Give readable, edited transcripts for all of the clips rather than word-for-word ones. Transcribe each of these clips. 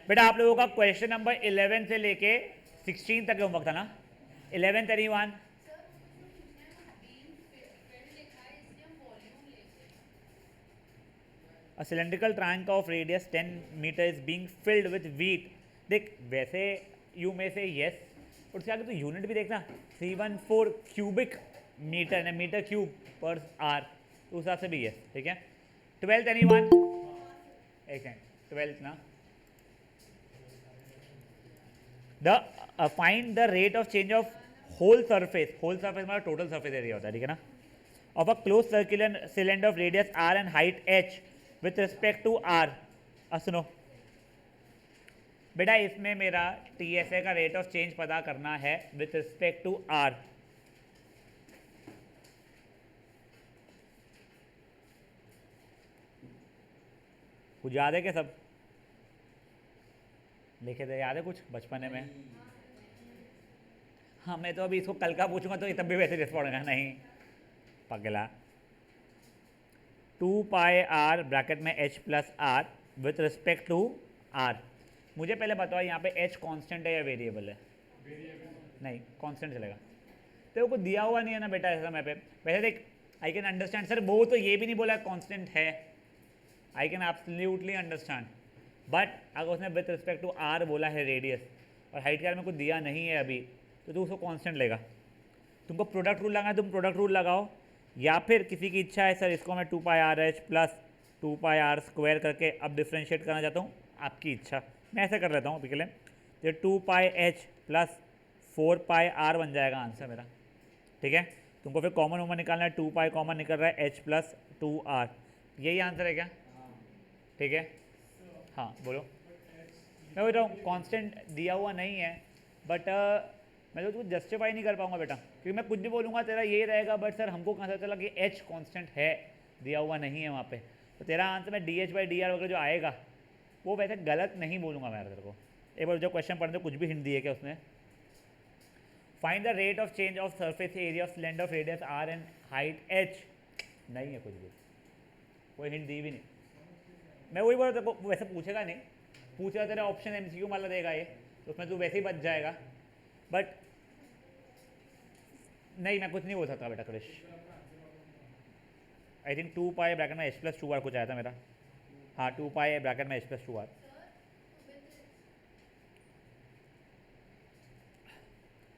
बेटा आप लोगों का क्वेश्चन नंबर 11 से लेके 16 तक होमवर्क था ना? 11th anyone? A cylindrical triangle of radius 10 meter is being filled with wheat. देख वैसे यू में से यस, और उसके आगे तो यूनिट भी देखना 314 क्यूबिक मीटर है, मीटर क्यूब पर आर, तो उस हिसाब से भी यस, ठीक है। 12th anyone? एक सेकंड, 12th ना, the find the rate of change of whole surface हमारा टोटल सरफेस एरिया होता है, ठीक है ना, of a close circular cylinder of radius r and height h with respect to r. सुनो बेटा, इसमें मेरा टीएसए का रेट ऑफ चेंज पता करना है विथ रिस्पेक्ट टू आर। कुछ याद है क्या? सब लिखे थे, याद है कुछ बचपन में? हाँ, मैं तो अभी इसको कल का पूछूंगा तो ये तब भी वैसे रिस्पॉन्ड करना नहीं पगला। 2 पाई आर ब्रैकेट में h plus r with respect to r. मुझे पहले बताओ यहाँ पे h कांस्टेंट है या वेरिएबल है? नहीं, कांस्टेंट चलेगा। तो को दिया हुआ नहीं है ना बेटा ऐसा समय पे। वैसे देख, आई कैन अंडरस्टैंड सर, वो तो ये भी नहीं बोला कांस्टेंट है, I can absolutely understand, but अगर उसने विथ रिस्पेक्ट टू आर बोला है रेडियस और हाइट के बारे में कुछ दिया नहीं है अभी, तो तू उसको कांस्टेंट लेगा। तुमको प्रोडक्ट रूल लगाना है, तुम प्रोडक्ट रूल लगाओ, या फिर किसी की इच्छा है सर इसको मैं 2 pi R H plus 2 pi R square करके अब डिफ्रेंशिएट करना चाहता हूँ, आपकी इच्छा, मैं ऐसे कर लेता हूँ अभी के लिए। तो 2 पाई एच प्लस 4 पाई आर बन जाएगा आंसर मेरा, ठीक है। तुमको फिर कॉमन वॉमन निकालना है, 2 पाई कॉमन निकल रहा है एच प्लस 2 आर, यही आंसर है क्या? ठीक है, हाँ बोलो। मैं बोल रहा हूँ कॉन्स्टेंट दिया हुआ नहीं है, बट मैं तो तुझको जस्टिफाई नहीं कर पाऊंगा बेटा, क्योंकि मैं कुछ भी बोलूँगा तेरा ये रहेगा, बट सर हमको कहाँ से चला कि h कांस्टेंट है, दिया हुआ नहीं है वहाँ पे, तो तेरा आंसर में dh/dr वगैरह जो आएगा वो वैसे गलत नहीं बोलूँगा मैं तेरे को। एक बार जो क्वेश्चन पढ़ने कुछ भी हिंट दिए क्या उसने? Find the rate of change of surface area of cylinder of radius r and height h, नहीं है कुछ भी, कोई हिंट दी भी नहीं। मैं वही बोल रहा था, वैसे पूछेगा नहीं, पूछेगा तेरा ऑप्शन एमसीक्यू वाला देगा ये, तो उसमें तू वैसे ही बच जाएगा, बट नहीं मैं कुछ नहीं बोल सकता बेटा Krish. I think 2 pi bracket में h प्लस 2 आर कुछ आया था मेरा, हाँ 2 पाई ब्रैकेट में h प्लस 2 आर।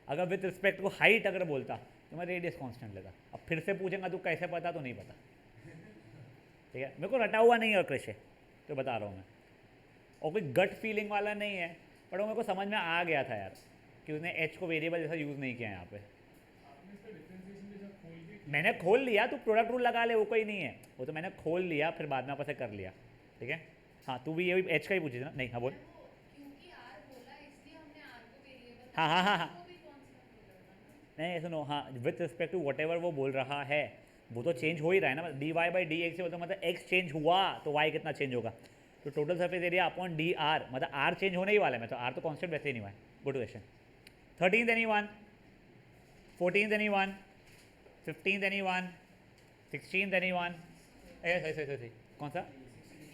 अगर विथ रिस्पेक्ट को हाइट अगर बोलता तो मैं रेडियस कांस्टेंट लेता। अब फिर से पूछेगा तू कैसे पता, तो नहीं पता, ठीक है, मेरे को रटा हुआ नहीं है क्रिश, तो बता रहा हूँ मैं, और कोई गट फीलिंग वाला नहीं है, बट वो मेरे को समझ में आ गया था यार कि उसने h को वेरिएबल जैसा यूज़ नहीं किया यहाँ पे। मैंने खोल लिया, तू प्रोडक्ट रूल लगा ले, वो कोई नहीं है, वो तो मैंने खोल लिया फिर बाद में वापस कर लिया, ठीक है। हाँ तू भी ये एच का ही पूछी थी ना? नहीं, हाँ बोल। हाँ हाँ हाँ हाँ, नहीं सुनो, हाँ with respect to whatever वो बोल रहा है वो तो चेंज हो ही रहा है ना, d Y by d x से मतलब एक्स चेंज हुआ तो वाई कितना चेंज होगा, तो total surface area upon D R, मतलब आर चेंज होने ही वाला है, मैं तो आर तो कॉन्स्टेंट वैसे ही नहीं हुआ है। Good question. 13th anyone? 14th anyone? 15th anyone? 16th anyone? ऐसे कौन सा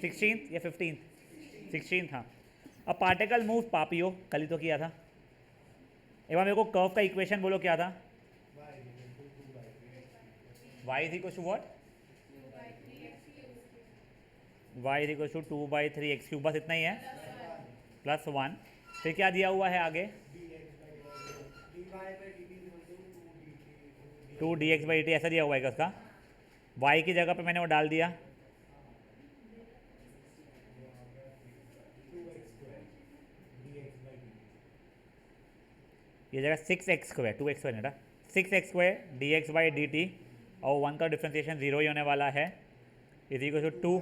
16th या 15th? 16th, हाँ। अब पार्टिकल मूव पापियो, कल ही तो किया था। एक बार मेरे को कर्व का इक्वेशन बोलो क्या था? y is equal to what? y is equal to 2/3x³, बस इतना ही है, +1। फिर क्या दिया हुआ है आगे? 2dx/dt, ऐसा दिया हुआ है क्या उसका? y की जगह पे मैंने वो डाल दिया, ये जगह 6x² 2x² बेटा, 6x² dx/dt, और 1 का डिफ्रेंसिएशन 0 ही होने वाला है, इज इक्वल टू 2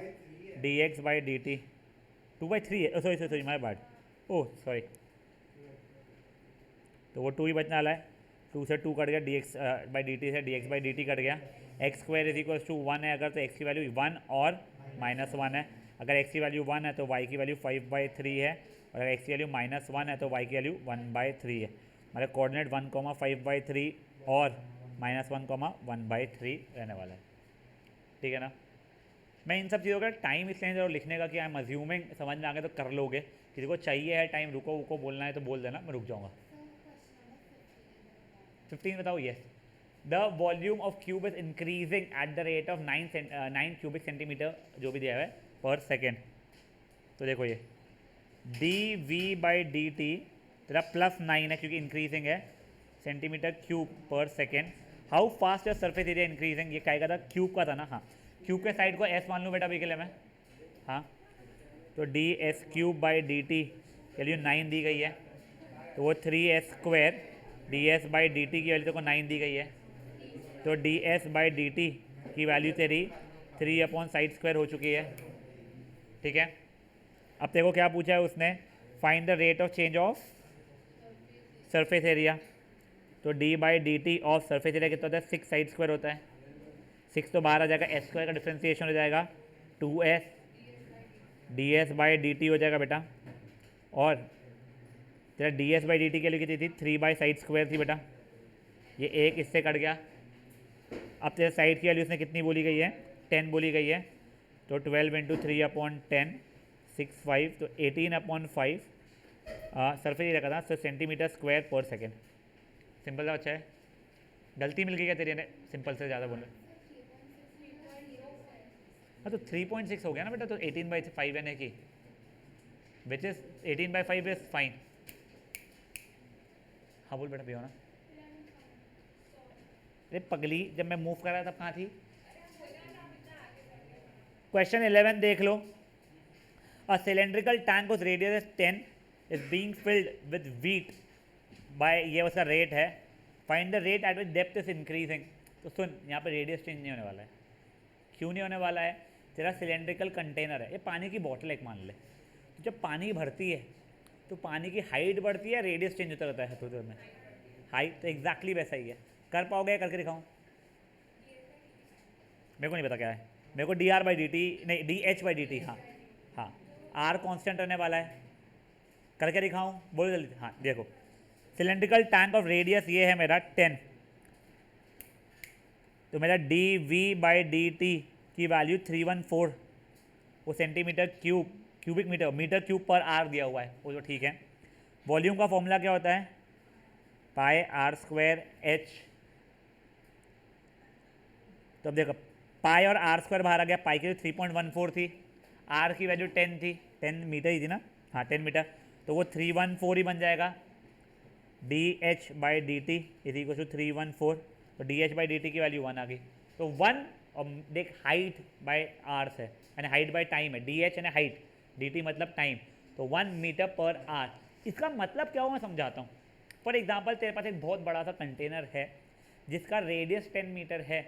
dx/dt। 2/3 है, sorry my bad, oh sorry, तो वो 2 ही बचने वाला है, 2 से 2 कट गया, dx/dt से dx/dt कट गया, x² इज इक्वल टू 1 है अगर, तो x की वैल्यू 1 और -1 है, अगर x की वैल्यू 1 है तो y की वैल्यू 5/3 है, और अगर x की वैल्यू -1 है तो y की वैल्यू 1/3 है, मतलब कोऑर्डिनेट 1,5/3 और -1,1/3 रहने वाला है, ठीक है ना। मैं इन सब चीज़ों का टाइम इसलिए जरूर लिखने का कि आई एम अज्यूमिंग समझ में आ गया तो कर लोगे, किसी को चाहिए है टाइम, रुको रुको बोलना है तो बोल देना, मैं रुक जाऊँगा। 15 बताओ। Yes, the volume of cube is increasing at the rate of 9 cubic centimetre, जो भी दिया हुआ है, पर सेकेंड। तो देखो ये d we by D t तेरा +9 है क्योंकि इंक्रीजिंग है, centimetre cube per second. How fast your surface area increasing, ये क्या था, क्यूब का था ना। हाँ, क्यूब के साइड को एस मान लूँ बेटा अभी के लिए मैं। हाँ, तो D S cube by D T value 9 दी गई है, तो वो 3s²। D S by D T की वैल्यू को 9 दी गई है, तो D S by D T की वैल्यू तेरी 3/साइड² हो चुकी है। ठीक है, अब देखो क्या पूछा है उसने, find the rate of change of surface area. तो D by D T of surface area कितना होता है, 6 साइड² होता है। 6 तो बाहर आ जाएगा, s² का डिफ्रेंसिएशन हो जाएगा 2s, D S by D t हो जाएगा बेटा। और तेरा D S by D t के लिए कितनी थी, 3/साइड² थी बेटा, ये एक इससे कट गया। अब तेरे साइड की वैल्यू उसने कितनी बोली गई है, 10 बोली गई है, तो 12 × 3/10 65, तो 18/5 सरफेस एरिया का था, तो सेंटीमीटर² पर सेकेंड। सिंपल था अच्छा है, गलती मिल गई क्या तेरी ने, सिंपल से ज़्यादा बोले। हाँ तो 3.6 हो गया ना बेटा, तो 18/5 है कि विच इज 18/5 इज फाइन। हाँ बोल बेटा भी होना। अरे पगली, जब मैं मूव कर रहा था तब कहाँ थी। क्वेश्चन 11 देख लो। अ सिलेंड्रिकल टैंक उस radius 10 is being filled with wheat by, ये उसका रेट है। Find the rate at which depth is increasing. तो सुन, यहाँ पे रेडियस चेंज नहीं होने वाला है। क्यों नहीं होने वाला है, तेरा सिलेंड्रिकल कंटेनर है, ये पानी की बॉटल एक मान ले, तो जब पानी भरती है तो पानी की हाइट बढ़ती है, रेडियस चेंज होता रहता है थोड़ी देर में, हाइट। तो एग्जैक्टली वैसा ही है। कर पाओगे, करके दिखाऊं। मेरे को नहीं पता क्या है, मेरे को D R by D T नहीं, D H by D T. हाँ हाँ, आर कांस्टेंट रहने वाला है, करके दिखाऊं, बोलो जल्दी। हाँ देखो, सिलेंड्रिकल टैंक ऑफ रेडियस ये है मेरा 10, तो मेरा d we by D T की वैल्यू 314, वो centimetre cube, cubic metre, metre cube per hour दिया हुआ है वो, तो ठीक है। वॉल्यूम का फॉर्मूला क्या होता है, πr² h। तो अब देखो, पाई और r² बाहर आ गया, पाई की 3.14 थी, r की वैल्यू 10 थी, 10 मीटर ही थी ना, हाँ 10 मीटर, तो वो 314 ही बन जाएगा। D H by D t is equal to 314, तो d H by D T की वैल्यू 1 आ गई। तो 1, और देख हाइट बाई आर है, यानी हाइट बाई टाइम है, डी एच यानी हाइट, डी टी मतलब टाइम, तो 1 मीटर पर आर। इसका मतलब क्या हो मैं समझाता हूँ। फॉर एग्जाम्पल तेरे पास एक बहुत बड़ा सा कंटेनर है जिसका रेडियस 10 मीटर है,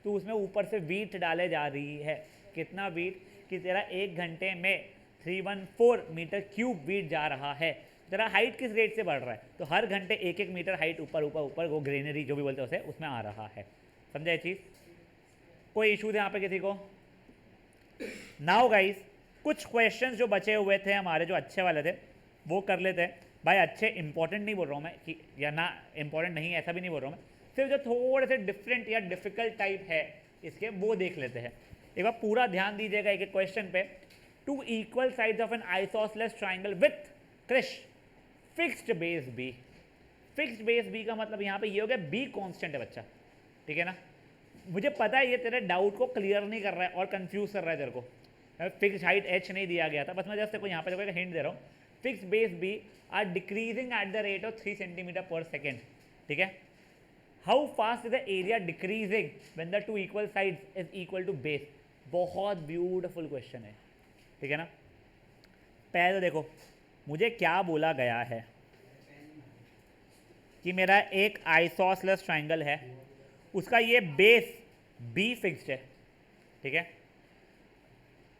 तो उसमें ऊपर से वीट डाले जा रही है। कितना वीट, कि तेरा 1 घंटे में 314 मीटर क्यूब वीट जा रहा है। तेरा हाइट किस रेट से बढ़ रहा है, तो हर घंटे 1-1 मीटर हाइट ऊपर ऊपर ऊपर, वो ग्रेनरी जो भी बोलते हैं उसे, उसमें आ रहा है। समझा ये चीज़। कोई इशू थे यहाँ पे किसी को। नाउ गाइस, कुछ क्वेश्चंस जो बचे हुए थे हमारे, जो अच्छे वाले थे, वो कर लेते हैं। भाई अच्छे इंपॉर्टेंट नहीं बोल रहा हूँ मैं कि, या ना इंपॉर्टेंट नहीं, ऐसा भी नहीं बोल रहा हूँ मैं, सिर्फ जो थोड़े से डिफरेंट या डिफिकल्ट टाइप है इसके, वो देख लेते हैं। एक बार पूरा ध्यान दीजिएगा एक एक क्वेश्चन पे। 2 equal sides of an isosceles triangle with Krish fixed base b. Fixed base b का मतलब यहाँ पे ये हो गया, बी कांस्टेंट है बच्चा, ठीक है ना। मुझे पता है ये तेरे डाउट को क्लियर नहीं कर रहा है और कंफ्यूज कर रहा है तेरे को। फिक्स्ड हाइट h नहीं दिया गया था, बस मैं जस्ट को यहाँ पे हिंट दे रहा हूँ। Fixed base b are decreasing at the rate of 3 centimetre per second, ठीक है। How fast is the area decreasing when the 2 equal sides is equal to base. बहुत ब्यूटीफुल क्वेश्चन है, ठीक है ना। पहले तो देखो मुझे क्या बोला गया है कि मेरा एक आइसोसेलेस ट्राइंगल है, उसका ये बेस बी फिक्स्ड है, ठीक है।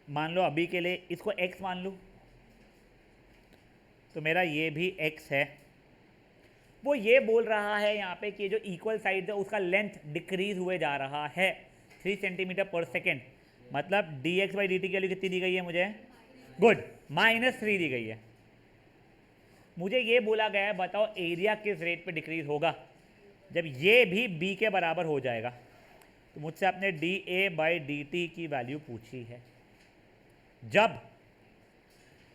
मान लो अभी के लिए इसको x मान लूँ, तो मेरा ये भी x है। वो ये बोल रहा है यहाँ पे कि जो इक्वल साइड है उसका लेंथ डिक्रीज हुए जा रहा है 3 सेंटीमीटर पर सेकेंड। मतलब D x by D t के लिए कितनी दी गई है मुझे, गुड, -3 दी गई है। मुझे ये बोला गया है बताओ एरिया किस रेट पे डिक्रीज होगा, जब ये भी b के बराबर हो जाएगा। तो मुझसे आपने D a by D T की वैल्यू पूछी है। जब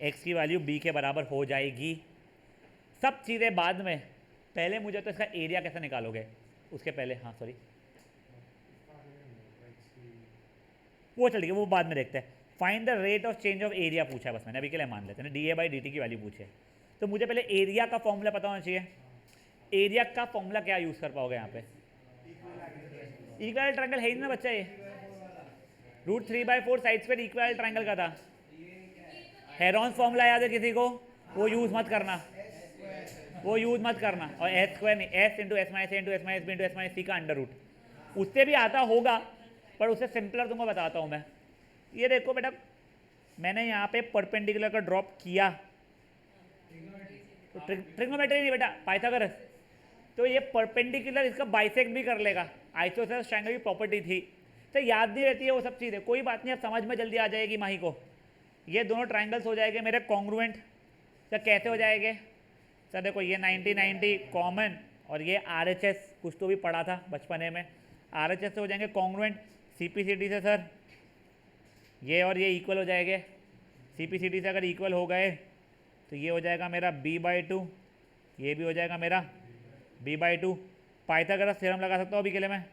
एक्स की वैल्यू बी के बराबर हो जाएगी। सब चीज़ें बाद में, पहले मुझे तो इसका एरिया कैसे निकालोगे उसके पहले, हाँ सॉरी वो चलिए वो बाद में देखते हैं। Find the rate of change of area पूछा है बस मैंने, अभी के लिए मान लेते हैं D a by D T की वैल्यू पूछे। तो मुझे पहले एरिया का फॉर्मूला पता होना चाहिए। एरिया का फॉर्मूला क्या यूज़ कर पाओगे यहाँ पे? इक्वल ट्रायंगल है ही ना बच्चा, ये √3/4 साइड स्क्वायर इक्वल ट्रायंगल का था। हेरॉन्स फॉर्मूला याद है किसी को? वो यूज़ मत करना, वो यूज़ मत करना। और एस स्क्वायर नहीं, S into S minus A into S minus B into S minus C का अंडर रूट, उससे भी आता होगा पर उससे सिंपलर तुमको बताता हूँ मैं। ये देखो बेटा, मैंने यहाँ पे परपेंडिकुलर का ड्रॉप किया, तो ट्रिग्नोमेट्री नहीं बेटा, पाइथागोरस। तो ये परपेंडिकुलर इसका बाइसेक्ट भी कर लेगा, आइसोसेलेस ट्रायंगल की प्रॉपर्टी थी। तो याद नहीं रहती है वो सब चीज़ें, कोई बात नहीं, अब समझ में जल्दी आ जाएगी माही को। ये दोनों ट्रायंगल्स हो जाएंगे मेरे कॉन्ग्रुएंट। सर कैसे हो जाएंगे? सर देखो ये 90-90 कॉमन और ये RHS कुछ तो भी पढ़ा था बचपने में, RHS से हो जाएंगे कॉन्ग्रुएंट। CPCD से सर ये और ये इक्वल हो जाएंगे, CPCD से अगर इक्वल हो गए तो ये हो जाएगा मेरा b/2, ये भी हो जाएगा मेरा b/2। पाइथागोरस थ्योरम लगा सकता हूँ अभी के लिए मैं,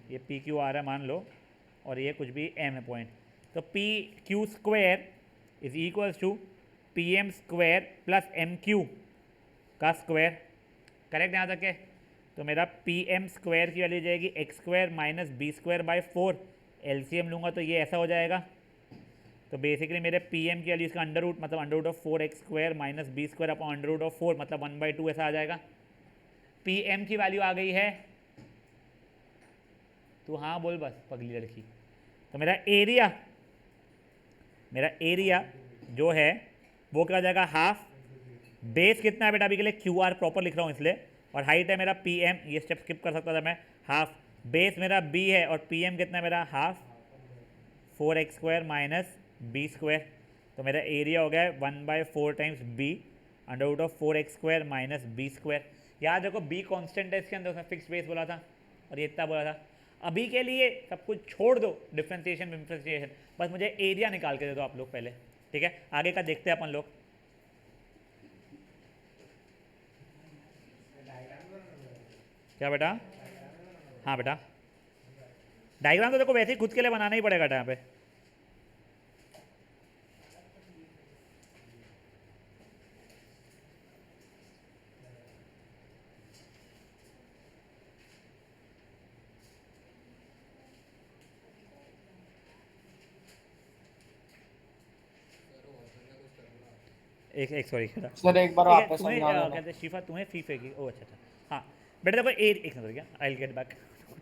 ये PQR है मान लो और ये कुछ भी m है पॉइंट, तो PQ square is equals to PM square plus MQ का स्क्वायर। करेक्ट यहाँ तक के? तो मेरा PM स्क्वायर की वैल्यू जाएगी x square minus B square by 4, LCM लूँगा तो ये ऐसा हो जाएगा। तो बेसिकली मेरे PM की वैल्यू इसका अंडर रूट मतलब under root of 4x square minus B square upon under root of 4 मतलब 1/2 ऐसा आ जाएगा। PM की वैल्यू आ गई है, तो हाँ बोल बस पगली लड़की। तो मेरा एरिया जो है वो क्या हो जाएगा, हाफ। बेस कितना है बेटा अभी के लिए? QR प्रॉपर लिख रहा हूँ इसलिए, और हाइट है मेरा PM, ये स्टेप स्किप कर सकता था मैं, हाफ। बेस मेरा B है और PM कितना है मेरा? Half 4x square minus B square. तो मेरा एरिया हो गया है 1/4 times B under root of 4x square minus B square. याद रखो B कॉन्स्टेंट है इसके अंदर, उसमें फिक्स बेस बोला था और ये इतना बोला था। अभी के लिए सब कुछ छोड़ दो, डिफ्रेंसिएशन, बस मुझे एरिया निकाल के दे दो आप लोग पहले, ठीक है? आगे का देखते हैं अपन लोग। क्या बेटा? हाँ बेटा, डायग्राम तो देखो वैसे ही खुद के लिए बनाना ही पड़ेगा यहाँ पे। एक सॉरी सर एक बार वापस तुम्हें समझा देना। कहते शिफा तुम्हें फीफे की, ओ अच्छा, हाँ बेटा देखो एक मिनट क्या, I will get back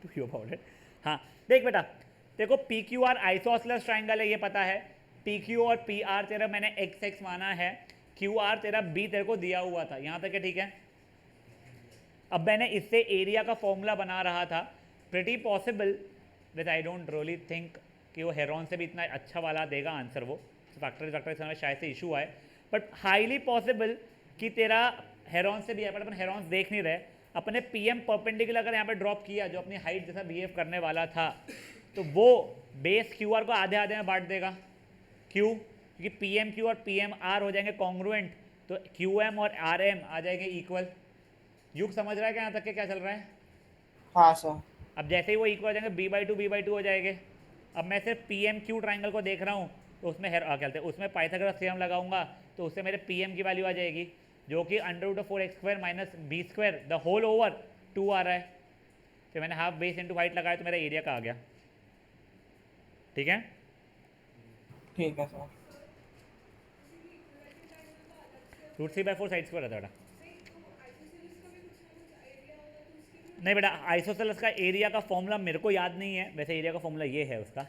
to you about it. हाँ देख बेटा, देखो PQR आइसोसेलेस ट्रायंगल है ये पता है, PQ और PR तेरा मैंने XX माना है, QR तेरा B तेरे को दिया हुआ था, यहाँ तक है ठीक है? अब मैंने इससे एरिया का फॉर्मूला बना रहा था, pretty possible with I don't really think कि वो हेरॉन से भी इतना अच्छा वाला देगा आंसर, वो फैक्टर समय शायद से इशू आए, बट हाईली पॉसिबल कि तेरा हेरॉन से भी है, बट अपन हेरॉन्स देख नहीं रहे। अपने PM परपेंडिकुलर अगर यहाँ पे ड्रॉप किया जो अपनी हाइट जैसा बिहेव करने वाला था, तो वो बेस QR को आधे आधे में बांट देगा। क्यों? क्योंकि PMQ और PMR हो जाएंगे कॉन्ग्रुएंट, तो QM और RM आ जाएंगे इक्वल। युग समझ रहा है क्या यहाँ तक के क्या चल रहा है? हाँ सर। अब जैसे ही वो इक्वल हो जाएंगे b/2 हो जाएंगे। अब मैं सिर्फ PMQ ट्रायंगल को देख रहा हूँ, तो उसमें कहते हैं उसमें पाइथागोरस थ्योरम लगाऊंगा, तो उससे मेरे PM की वैल्यू आ जाएगी जो कि under root of 4x square minus B square the whole over 2 आ रहा है। तो मैंने हाफ बेस इंटू हाइट लगाया तो मेरा एरिया का आ गया, ठीक है? ठीक है सर। √3/4 साइड स्क्वायर रहता बेटा। नहीं बेटा, आइसोसेलेस का एरिया का फॉर्मूला मेरे को याद नहीं है, वैसे एरिया का फॉर्मूला ये है उसका,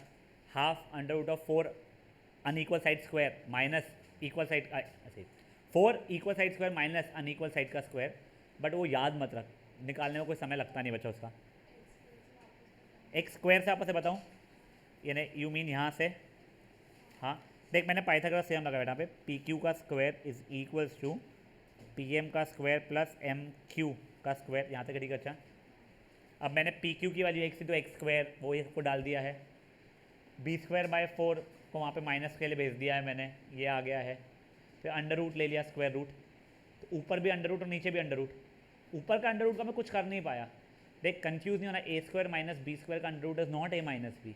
half under root of 4 unequal side square minus equal side, 4 equal side square minus unequal side का स्क्वायर। बट वो याद मत रख, निकालने में कोई समय लगता नहीं बच्चा उसका। एक्स स्क्वायर से आपस से बताऊँ, यानी यू मीन यहाँ से, हाँ देख मैंने पाइथागोरस थ्योरम लगाया यहाँ पे, PQ का square is equals to PM का स्क्वायर प्लस MQ का स्क्वायर, यहाँ तक ठीक है? अच्छा, अब मैंने PQ की value x into x square वो इसको डाल दिया है, b² बाई 4 को वहाँ पे माइनस के लिए भेज दिया है मैंने, ये आ गया है। फिर अंडर रूट ले लिया, स्क्वायर रूट, तो ऊपर भी अंडर रूट और नीचे भी अंडर रूट। ऊपर का अंडर रूट का मैं कुछ कर नहीं पाया। देख कंफ्यूज नहीं होना, a square minus B square का under root is not a minus b.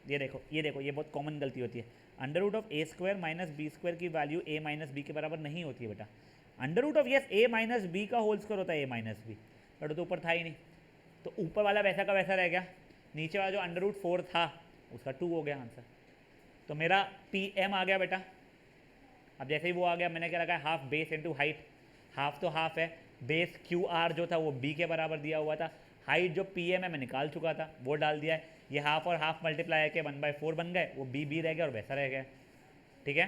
ये देखो ये देखो, ये बहुत कॉमन गलती होती है। Under root of a square minus B square की वैल्यू ए माइनस बी के बराबर नहीं होती है बेटा। Under root of yes a minus b का होल स्क्वायर होता है ए माइनस बी, बट तो ऊपर था ही नहीं, तो ऊपर वाला वैसा का वैसा रह गया। नीचे वाला जो अंडर रूट 4 था उसका 2 हो गया आंसर। तो मेरा पी एम आ गया बेटा। अब जैसे ही वो आ गया, मैंने क्या लगाया, half base into height. Half तो हाफ है, बेस क्यू आर जो था वो बी के बराबर दिया हुआ था, हाइट जो पी एम है मैं निकाल चुका था वो डाल दिया है। ये हाफ और हाफ मल्टीप्लाई के 1/4 बन गए, वो बी बी रह गया और वैसा रह गया। ठीक है,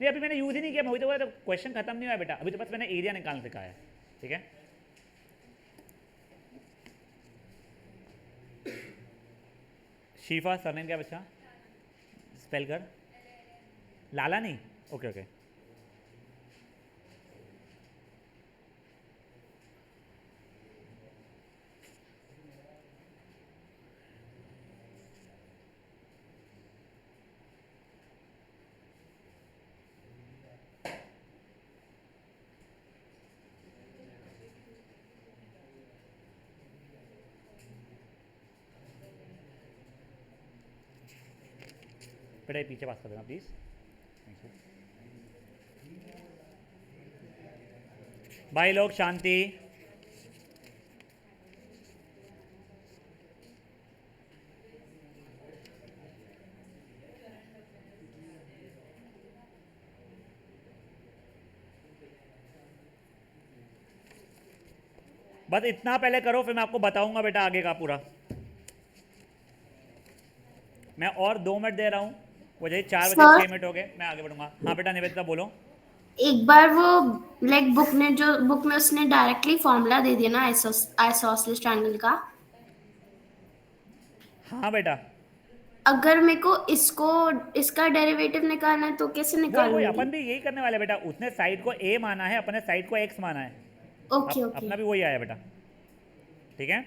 नहीं अभी मैंने यूज़ ही नहीं किया, मैं वही तो बोला, क्वेश्चन खत्म नहीं हुआ बेटा, अभी तो बस मैंने एरिया निकालने सिखाया है। ठीक है, शीफा सरनेम क्या बच्चा, स्पेल कर। लाला नहीं, ओके ओके। बेटा ये पीछे पास कर देना प्लीज़, थैंक यू। भाई लोग शांति। बस इतना पहले करो, फिर मैं आपको बताऊंगा बेटा आगे का पूरा। मैं और 2 मिनट दे रहा हूँ, वो जैसे 4 बजे सर 6 मिनट हो गए, मैं आगे बढ़ूंगा। हाँ बेटा निवेदिता बोलो। एक बार वो लाइक बुक में उसने डायरेक्टली फॉर्मूला दे दिया ना आइसोसेलेस ट्रायंगल का। हाँ बेटा, अगर मेरे को इसका डेरिवेटिव निकालना है तो कैसे वही वही निकालूंगी? अपन भी यही करने वाले बेटा। उसने साइड को ए माना है, अपने साइड को एक्स माना है। Okay okay. अपना भी वही आया बेटा। ठीक है,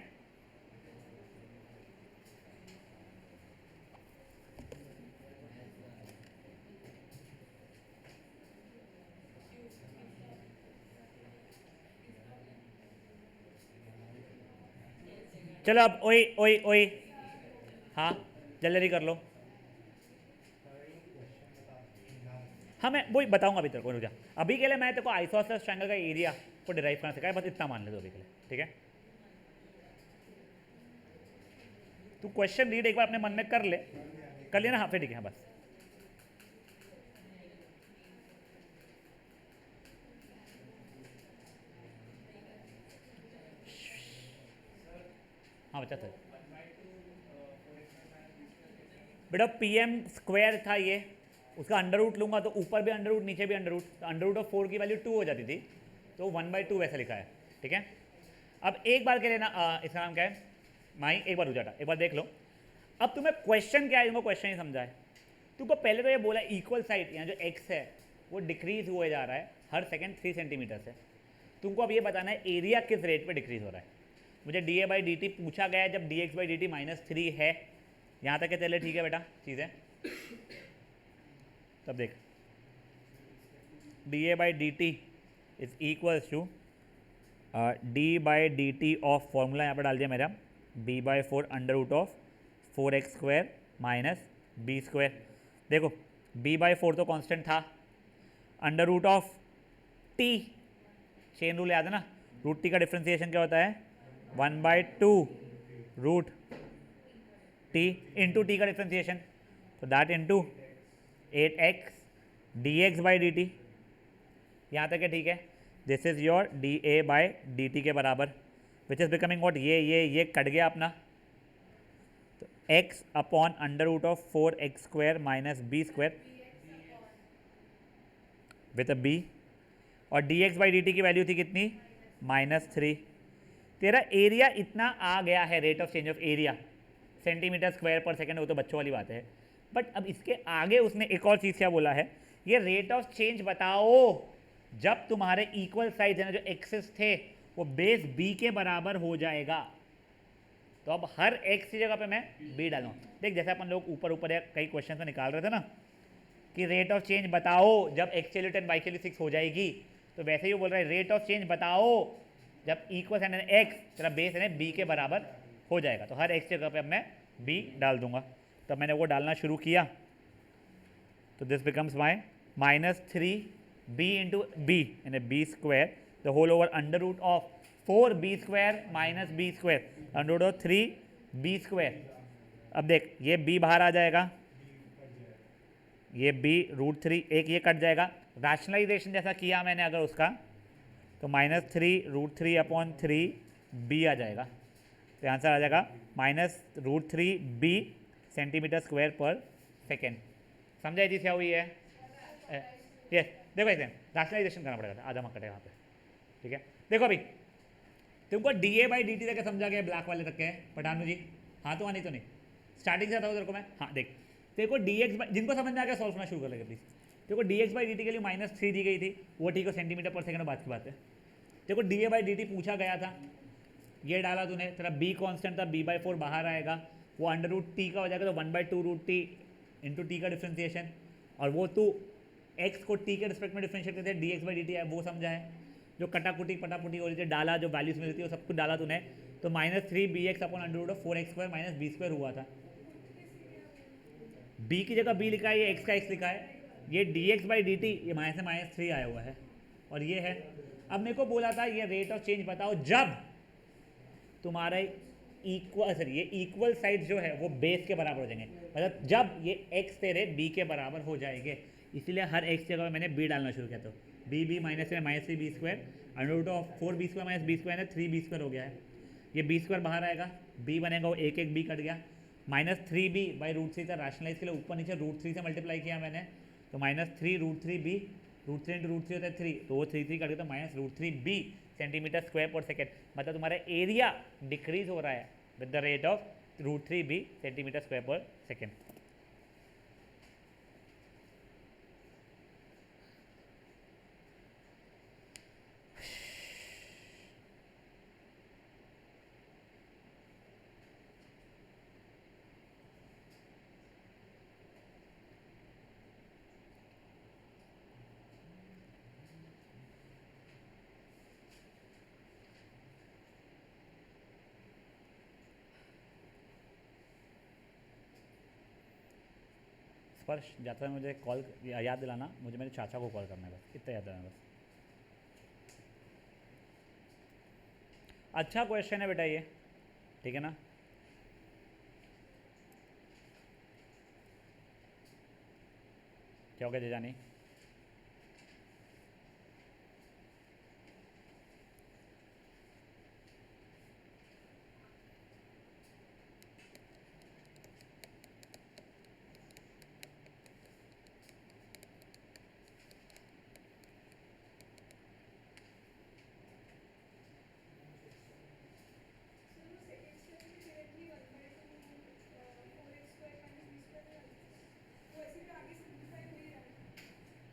चलो अब ओए ओए ओए, हाँ जल्दी कर लो। हाँ मैं वही बताऊंगा अभी तेरे को, रुक जा। अभी के लिए मैं तेरे को आइसोसेलेस ट्रायंगल का एरिया को डिराइव करना सिखाया, बस इतना मान ले दो अभी के लिए। ठीक है, तू क्वेश्चन रीड एक बार अपने मन में कर ले, कर लिया ना? हाँ फिर ठीक है, हाँ बस। हाँ बच्चा सर, बेटा पी एम स्क्वायर था ये, उसका अंडर रूट लूंगा तो ऊपर भी अंडर रूट नीचे भी अंडर रूट, तो अंडर रूट ऑफ 4 की वैल्यू 2 हो जाती थी, तो 1/2 वैसा लिखा है। ठीक है, अब एक बार के लिए ना इसका नाम क्या है माई, एक बार रुक जाटा, एक बार देख लो। अब तुम्हें क्वेश्चन क्या है, तुमको क्वेश्चन ही समझा है। तुमको पहले तो ये बोला इक्वल साइड, यहाँ जो एक्स है वो डिक्रीज हुए जा रहा है हर सेकेंड 3 सेंटीमीटर से। तुमको अब ये बताना है एरिया किस रेट पे डिक्रीज हो रहा है। मुझे D a by D t पूछा गया है जब D x by D T -3 है, यहाँ तक के चले ठीक है बेटा चीज़ें। तब देख d a by D t is equals to d by D T of formula यहाँ पर डाल दिया मेरा, b by 4 under root of 4x square minus B square. देखो b बाई 4 तो कांस्टेंट था, under root of t, chain rule याद है ना, रूट टी का डिफ्रेंसिएशन क्या होता है 1/2 रूट टी इंटू टी का डिफ्रेंसिएशन, तो that into 8x d x by D t. यहाँ तक है ठीक है, this is your d a by D t के बराबर, विच इज बिकमिंग वॉट, ये कट गया अपना, तो x upon under root of 4x square minus B square with a b, और d x by D T की value थी कितनी -3। तेरा एरिया इतना आ गया है, rate of change of area centimetre square पर सेकेंड, वो तो बच्चों वाली बात है। बट अब इसके आगे उसने एक और चीज़ क्या बोला है, ये रेट ऑफ चेंज बताओ जब तुम्हारे इक्वल साइज है ना, जो एक्सेस थे वो बेस b के बराबर हो जाएगा। तो अब हर x की जगह पे मैं b डालूँ। देख जैसे अपन लोग ऊपर ऊपर या कई क्वेश्चन में निकाल रहे थे ना, कि रेट ऑफ चेंज बताओ जब एक्स वैल्यू 10 वाई वैल्यू 6 हो जाएगी, तो वैसे ही वो बोल रहा है रेट ऑफ चेंज बताओ जब इक्वल है एक्स तेरा बेस है बी के बराबर हो जाएगा। तो हर एक्स जगह पे अब मैं बी डाल दूंगा। तो मैंने वो डालना शुरू किया, तो this becomes my -3b into B यानी B square the whole over under root of 4b square minus B square under root of 3b square. अब देख ये b बाहर आ जाएगा, ये b √3 एक ये कट जाएगा, रैशनलाइजेशन जैसा किया मैंने अगर उसका, तो -3√3/3b आ जाएगा। तो आंसर आ जाएगा -√3b सेंटीमीटर स्क्वायर पर सेकेंड। समझा जी क्या हुई है? यस देखो ऐसे रैशनलाइजेशन करना पड़ेगा, आधा मत कटेगा यहाँ पे, ठीक है। देखो अभी तुमको da/dt तक समझा गया, ब्लैक वाले तक के पठानू जी? हाँ तो नहीं तो नहीं, स्टार्टिंग से आता हूँ तेरे को मैं। हाँ देख देखो dx जिनको समझ में आ गया सॉल्व करना शुरू कर लेंगे प्लीज। देखो dx/dt के लिए -3 दी गई थी, वो ठीक है, सेंटीमीटर पर सेकंड बात की बात है। देखो da/dt पूछा गया था, ये डाला तूने, तेरा b कांस्टेंट था, b/4 बाहर आएगा, वो √t का हो जाएगा, तो 1/2√t इंटू टी का डिफ्रेंसिएशन, और वो तू x को t के रिस्पेक्ट में डिफ्रेंशिएट करते हैं dx/dt है, वो समझा है। जो कटाकुटी पटापुटी हो रही थी डाला, जो वैल्यूज मिलती है वो सब कुछ डाला तूने, तो -3bx/√4x² - b² हुआ था। b की जगह b लिखा है, ये x का x लिखा है, ये dx/dt ये -3 आया हुआ है, और ये है। अब मेरे को बोला था ये रेट ऑफ चेंज बताओ जब तुम्हारा इक्वल सर ये इक्वल साइड जो है वो बेस के बराबर हो जाएंगे, मतलब जब ये x तेरे b के बराबर हो जाएंगे। इसीलिए हर x जगह मैंने b डालना शुरू किया, तो b -3b² under root of 4b² - b² 3b² हो गया है। ये b² बाहर आएगा, b बनेगा, वो एक b कट गया, -3b/√3 का रैशनलाइज के लिए ऊपर नीचे √3 से मल्टीप्लाई किया मैंने, तो -3√3b, √3 × √3 होता है 3, तो वो 3 कट गया, तो -√3b सेंटीमीटर स्क्वायर पर सेकेंड। मतलब तुम्हारा एरिया डिक्रीज हो रहा है with the rate of √3b centimetre square पर सेकेंड। स्पर्श जाता है, मुझे कॉल याद दिलाना, मुझे मेरे चाचा को कॉल करना है, बस इतना याद दिलाना बस। अच्छा क्वेश्चन है बेटा ये, ठीक है ना? क्या हो गया जीजानी?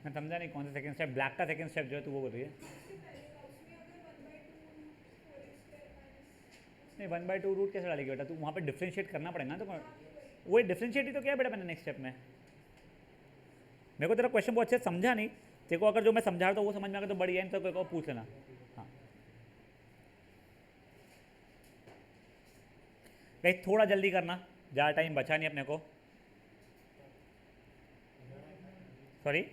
मैं समझा नहीं कौन सा सेकंड स्टेप, ब्लैक का सेकंड स्टेप जो है तू वो बोल रही है? नहीं 1/2 रूट कैसे डालेगी बेटा, तू वहाँ पे डिफ्रेंशिएट करना पड़ेगा ना, तो वही डिफ्रेंशिएट ही तो क्या है बेटा मैंने नेक्स्ट स्टेप में। मेरे को तेरा क्वेश्चन बहुत अच्छे से समझा नहीं, तेरे को अगर जो मैं समझा रहा था वो समझ में आ गया तो बढ़िया है, तो कोई को पूछ लेना। हाँ कहीं थोड़ा जल्दी करना, ज़्यादा टाइम बचा नहीं अपने को। सॉरी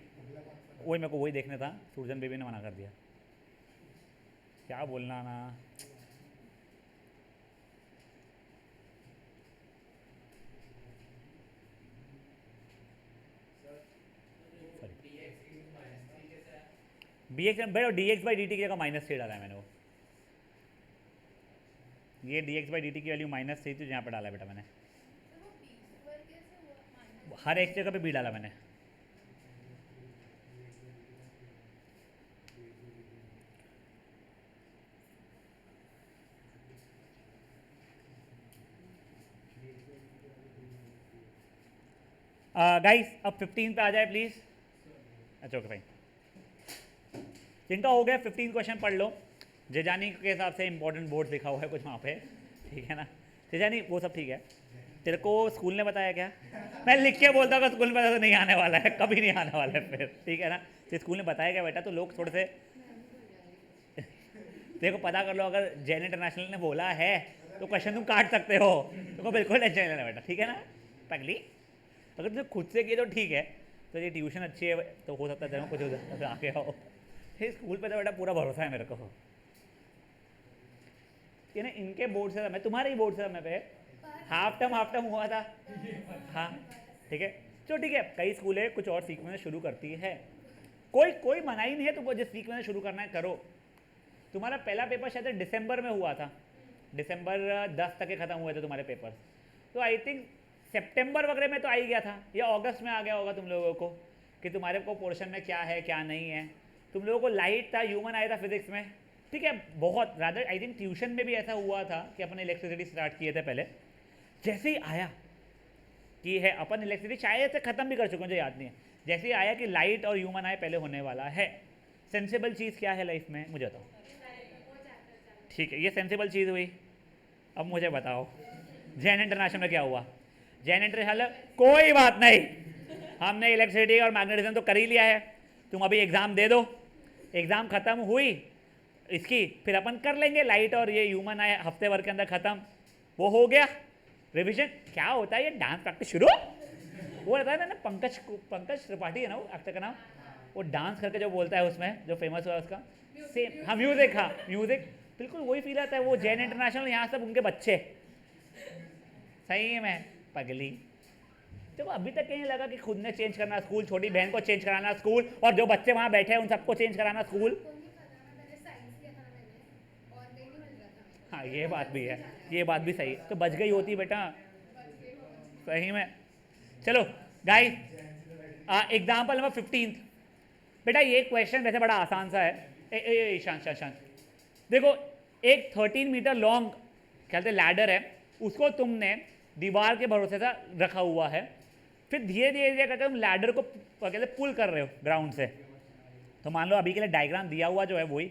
वही मेरे को वही देखना था, सूरजन बेबी ने मना कर दिया, क्या बोलना ना। bx बेटा dx/dt की जगह -3 डाला है मैंने, वो ये dx/dt की वैल्यू -3 थी, यहाँ पे डाला है बेटा मैंने, हर एक जगह पे b डाला मैंने। गाइस अब 15 पे आ जाए प्लीज़। अच्छा ओके फाइन, जिनका हो गया 15 क्वेश्चन पढ़ लो, जेजानी के हिसाब से इंपॉर्टेंट बोर्ड लिखा हुआ है कुछ वहाँ पे, ठीक है ना जेजानी, वो सब ठीक है। तेरे को स्कूल ने बताया क्या? मैं लिख के बोलता हूँ स्कूल में पता तो नहीं आने वाला है, कभी नहीं आने वाला है फिर, ठीक है ना? तो स्कूल ने बताया क्या बेटा, तो लोग थोड़े से देखो पता कर लो, अगर जैन इंटरनेशनल ने बोला है तो क्वेश्चन तुम काट सकते हो, तुमको बिल्कुल टेंशन नहीं लेना बेटा, ठीक है ना पगली? अगर तुमने खुद से किए तो ठीक है, तो ये ट्यूशन अच्छी है तो हो सकता है तेरे को कुछ उधर आगे आओ, ये स्कूल पे तो बेटा पूरा भरोसा है मेरे को। ये ना इनके बोर्ड से, मैं तुम्हारे ही बोर्ड से मैं पे हाफ टर्म हुआ था। हाँ ठीक है, तो ठीक है, कई स्कूलें कुछ और सीखना शुरू करती है, कोई मना ही नहीं है, तुमको जिस सीखना शुरू करना है करो। तुम्हारा पहला पेपर शायद दिसंबर में हुआ था, दिसंबर 10 तक के ख़त्म हुए थे तुम्हारे पेपर, तो आई थिंक सितंबर वगैरह में तो आ ही गया था, या अगस्त में आ गया होगा तुम लोगों को कि तुम्हारे को पोर्शन में क्या है क्या नहीं है। तुम लोगों को लाइट था, ह्यूमन आया था फिजिक्स में, ठीक है, बहुत रादर आई थिंक ट्यूशन में भी ऐसा हुआ था कि अपन इलेक्ट्रिसिटी स्टार्ट किए थे पहले, जैसे ही आया कि है अपन इलेक्ट्रिसिटी शायद से ख़त्म भी कर चुके, मुझे याद नहीं है, जैसे ही आया कि लाइट और ह्यूमन आए पहले होने वाला है। सेंसिबल चीज़ क्या है लाइफ में मुझे बताओ? ठीक है, ये सेंसिबल चीज़ हुई। अब मुझे बताओ जैन इंटरनेशनल में क्या हुआ? जैन इंटरनेशनल कोई बात नहीं, हमने इलेक्ट्रिसिटी और मैग्नेटिज्म तो कर ही लिया है, तुम अभी एग्ज़ाम दे दो, एग्ज़ाम ख़त्म हुई इसकी, फिर अपन कर लेंगे लाइट और ये ह्यूमन आए हफ्ते भर के अंदर ख़त्म, वो हो गया रिविजन। क्या होता है ये डांस प्रैक्टिस शुरू, वो रहता है ना पंकज त्रिपाठी है ना वो एक्टर का नाम, वो डांस करके जो बोलता है उसमें जो फेमस हुआ उसका सेम, हाँ म्यूज़िक बिल्कुल वही फील आता है। वो जैन इंटरनेशनल यहाँ सब उनके बच्चे, सही में पगली। देखो अभी तक कहीं लगा कि खुद ने चेंज करना स्कूल, छोटी बहन को चेंज कराना स्कूल, और जो बच्चे वहाँ बैठे हैं उन सबको चेंज कराना स्कूल। हाँ ये बात भी है, ये बात भी सही है, तो बच गई होती बेटा सही में। चलो गाइस, एग्जाम्पल नंबर 15 बेटा, ये क्वेश्चन वैसे बड़ा आसान सा है। शांत देखो, एक 13 मीटर लॉन्ग कहते लैडर है, उसको तुमने दीवार के भरोसे से रखा हुआ है, फिर धीरे धीरे करके तुम लैडर को कहते पुल कर रहे हो ग्राउंड से। तो मान लो अभी के लिए डायग्राम दिया हुआ जो है वही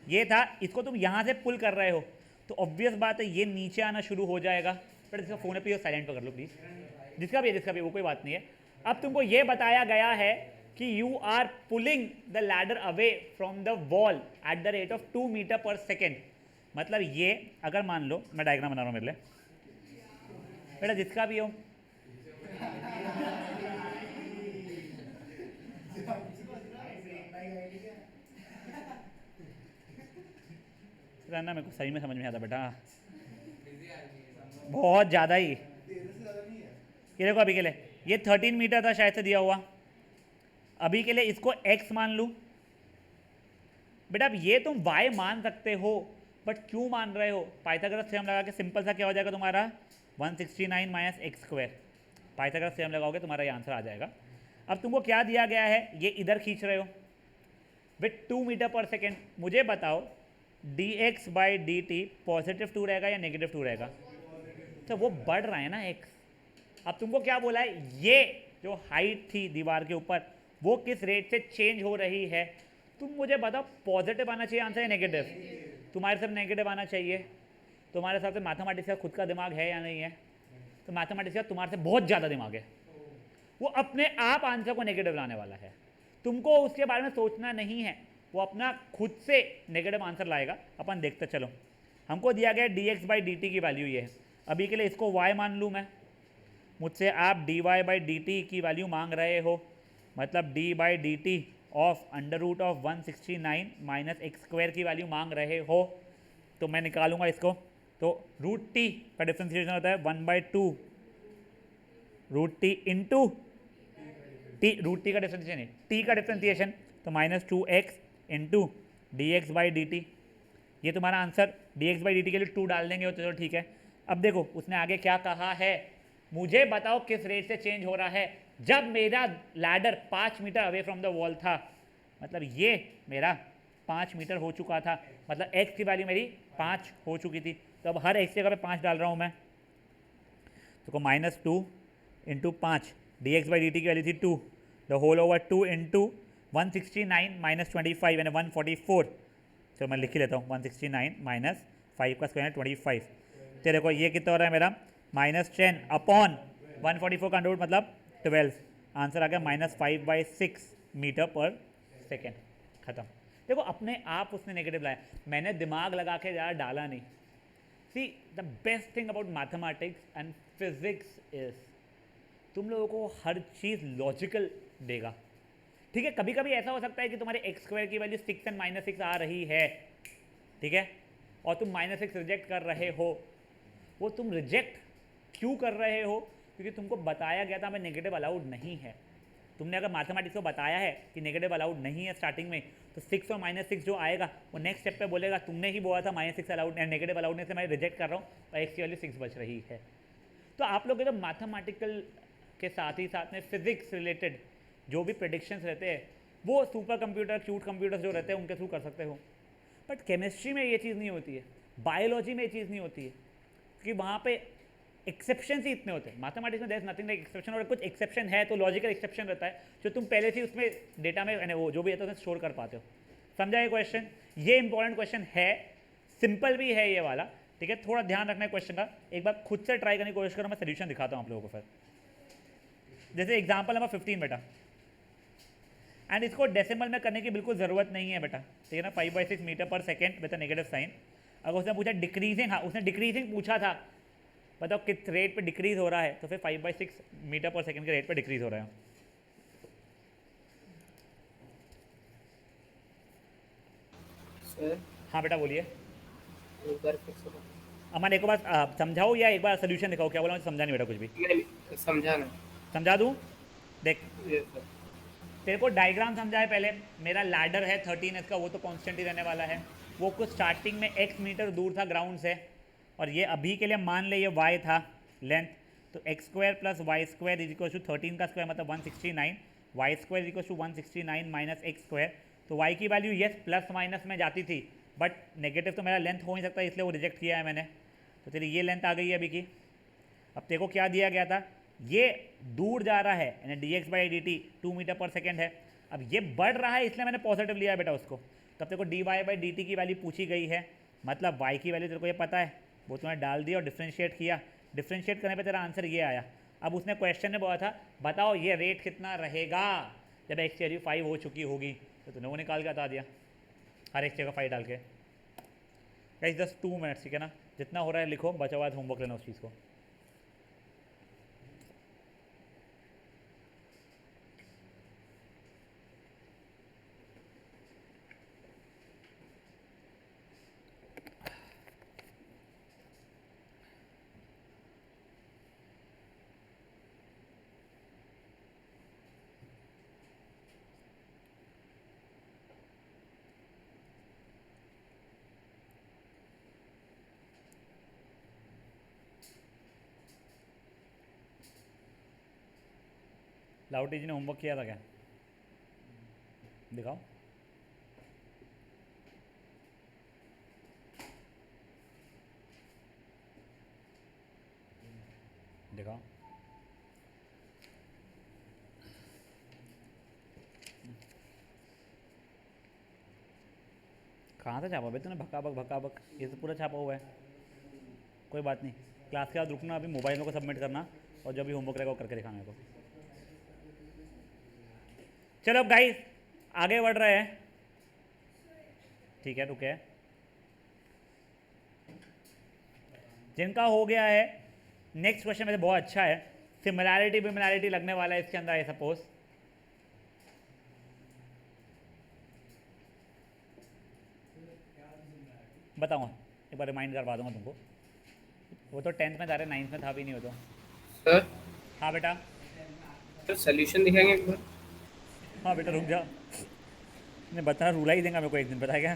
ये था, इसको तुम यहाँ से पुल कर रहे हो, तो ऑब्वियस बात है ये नीचे आना शुरू हो जाएगा। बट जिसका फ़ोन है प्लीज साइलेंट पर कर लो प्लीज़, जिसका भी वो कोई बात नहीं है। अब तुमको ये बताया गया है कि you are pulling the ladder away from the wall at the rate of 2 metre per second. मतलब ये अगर मान लो, मैं डायग्राम बना रहा हूँ मेरे लिए बेटा, जिसका भी हो ना, मेरे को सही में समझ में आता बेटा, बहुत ज़्यादा ही। ये देखो अभी के लिए ये 13 मीटर था शायद से दिया हुआ, अभी के लिए इसको x मान लूँ बेटा। अब ये तुम y मान सकते हो, बट क्यों मान रहे हो? पाइथागोरस थ्योरम लगा के सिंपल सा क्या हो जाएगा तुम्हारा 169 minus x square. Pythagoras theorem लगाओगे तुम्हारा ये आंसर आ जाएगा। अब तुमको क्या दिया गया है, ये इधर खींच रहे हो विथ 2 मीटर पर सेकेंड। मुझे बताओ dx by D T positive 2 रहेगा या नेगेटिव 2 रहेगा? तो वो बढ़ रहा है ना x। अब तुमको क्या बोला है, ये जो हाइट थी दीवार के ऊपर वो किस रेट से चेंज हो रही है? तुम मुझे बताओ पॉजिटिव आना चाहिए आंसर या नेगेटिव? तुम्हारे सब नेगेटिव आना चाहिए। तुम्हारे हिसाब से मैथमेटिक्स का खुद का दिमाग है या नहीं है? तो मैथमेटिक्स का तुम्हारे से बहुत ज़्यादा दिमाग है, वो अपने आप आंसर को नेगेटिव लाने वाला है, तुमको उसके बारे में सोचना नहीं है, वो अपना खुद से नेगेटिव आंसर लाएगा। अपन देखते चलो, हमको दिया गया dx बाई डी टी की वैल्यू ये है। अभी के लिए इसको y मान लूँ मैं, मुझसे आप dy बाई डी टी की वैल्यू मांग रहे हो, मतलब d by D T of under root of 169 minus x square की वैल्यू मांग रहे हो। तो मैं निकालूंगा इसको, तो रूट टी का डिफ्रेंसिएशन होता है 1/2 root t into t, root t का डिफ्रेंसिएशन है टी का डिफ्रेंसिएशन, तो -2x into D x by D t. ये तुम्हारा answer dx by D t के लिए 2 डाल देंगे तो चलो ठीक है। अब देखो उसने आगे क्या कहा है, मुझे बताओ किस रेट से चेंज हो रहा है। जब मेरा ladder 5 metre away from the wall था, मतलब ये मेरा 5 मीटर हो चुका था, मतलब x की वैल्यू मेरी 5 हो चुकी थी, तो अब हर x जगह पे 5 डाल रहा हूँ मैं। तो -2 into 5 d x by D T की वैल्यू थी 2, the whole over 2 into 169 minus 25 यानी 144। चलो मैं लिख ही लेता हूँ, 169 माइनस 5 का स्क्वायर 25। तो देखो ये कितना हो रहा है मेरा -10 अपॉन 144 का अंडर रूट मतलब 12। आंसर आ गया -5/6 मीटर पर सेकेंड। खत्म। देखो अपने आप उसने नेगेटिव लाया, मैंने दिमाग लगा के ज़्यादा डाला नहीं। See the best thing about mathematics and physics is तुम लोगों को हर चीज़ लॉजिकल देगा। ठीक है, कभी कभी ऐसा हो सकता है कि तुम्हारे एक्स स्क्वायर की वैल्यू 6 एंड -6 आ रही है, ठीक है, और तुम -6 रिजेक्ट कर रहे हो। वो तुम रिजेक्ट क्यों कर रहे हो? क्योंकि तुमको बताया गया था हमें नेगेटिव अलाउड नहीं है। तुमने अगर मैथमेटिक्स को बताया है कि नेगेटिव अलाउड नहीं है स्टार्टिंग में, तो 6 और -6 जो आएगा वो नेक्स्ट स्टेप पे बोलेगा तुमने ही बोला था -6 अलाउड, नेगेटिव अलाउडनेस से मैं रिजेक्ट कर रहा हूँ और एक्स की वैल्यू 6 बच रही है। तो आप लोग जो मैथमेटिकल के साथ ही साथ में फिजिक्स रिलेटेड जो भी प्रेडिक्शंस रहते हैं वो सुपर कंप्यूटर क्यूट कंप्यूटर्स जो रहते हैं उनके थ्रू कर सकते हो। बट केमिस्ट्री में ये चीज़ नहीं होती है, बायोलॉजी में ये चीज़ नहीं होती है, क्योंकि वहाँ पे एक्सेप्शन ही इतने होते हैं। मैथमेटिक्स में there is nothing like exception, और कुछ एक्सेप्शन है तो लॉजिकल एक्सेप्शन रहता है जो तुम पहले से उसमें डेटा में वो जो भी है तो उसमें स्टोर कर पाते हो। समझा ये क्वेश्चन? ये इंपॉर्टेंट क्वेश्चन है, सिंपल भी है ये वाला, ठीक है। थोड़ा ध्यान रखना है क्वेश्चन का, एक बार खुद से ट्राई करने की कोशिश करो, मैं सोल्यूशन दिखाता हूँ आप लोगों को। फिर जैसे एग्जाम्पल नंबर 15 बेटा, एंड इसको डेसिमल में करने की बिल्कुल ज़रूरत नहीं है बेटा, ठीक है ना। 5/6 metre per second with negative sign. अगर उसने पूछा डिक्रीजिंग, हाँ उसने डिक्रीजिंग पूछा था, बताओ किस रेट पे डिक्रीज हो रहा है, तो फिर 5/6 मीटर पर सेकेंड के रेट पे डिक्रीज हो रहा है। सर हाँ बेटा बोलिए। एक बार फिर से बताओ। अमन एक बार समझाओ या एक बार सोल्यूशन दिखाओ, क्या बोला मुझे समझा नहीं बेटा कुछ भी। नहीं समझा ना। समझा दूँ? देख ये सर तेरे को डायग्राम समझा है पहले, मेरा लैडर है 13 इसका, वो तो कांस्टेंट ही रहने वाला है। वो कुछ स्टार्टिंग में x मीटर दूर था ग्राउंड से, और ये अभी के लिए मान ले ये y था लेंथ, तो x square plus y square is equal to 13 का स्क्वायर मतलब 169, y square is equal to 169 minus x square. तो y की वैल्यू येस प्लस माइनस में जाती थी, बट नेगेटिव तो मेरा लेंथ हो नहीं सकता, इसलिए वो रिजेक्ट किया है मैंने। तो चलिए ये लेंथ आ गई है अभी की। अब तेरे को क्या दिया गया था, ये दूर जा रहा है यानी dx/dt 2 मीटर पर सेकेंड है। अब ये बढ़ रहा है इसलिए मैंने पॉजिटिव लिया है बेटा उसको। तब तेरे को dy/dt की वैल्यू पूछी गई है, मतलब y की वैल्यू तेरे को ये पता है, वो तूने डाल दिया और डिफ्रेंशिएट किया। डिफ्रेंशिएट करने पे तेरा आंसर ये आया। अब उसने क्वेश्चन में बोला था बताओ ये रेट कितना रहेगा जब x की वैल्यू 5 हो चुकी होगी, तो तूने वो निकाल के बता दिया हर एक जगह 5 डाल के। गाइस जस्ट 2 मिनट्स, ठीक है ना, जितना हो रहा है लिखो, बचा हुआ होमवर्क लेना उस चीज़ को। लाउटी जी ने होमवर्क किया था क्या? दिखाओ। दिखाओ। कहाँ से छापा भाई तूने? भकाबक ये तो पूरा छापा हुआ है। कोई बात नहीं, क्लास के बाद रुकना, अभी मोबाइल में को सबमिट करना और जब भी होमवर्क रहेगा वो करके दिखाना मेरे को। चलो अब गाइस आगे बढ़ रहे हैं, ठीक है रुके। जिनका हो गया है नेक्स्ट क्वेश्चन में बहुत अच्छा है, सिमिलैरिटी लगने वाला है इसके अंदर है सपोज। बताऊँ एक बार रिमाइंड करवा दूंगा तुमको, वो तो 10th में था रहे, 9th में था भी नहीं वो तो। सर हाँ बेटा। सर सोल्यूशन दिखाएंगे एक बार। हाँ बेटा रुक जा, नहीं बताना, रूला ही देंगे मेरे को एक दिन, पता है क्या।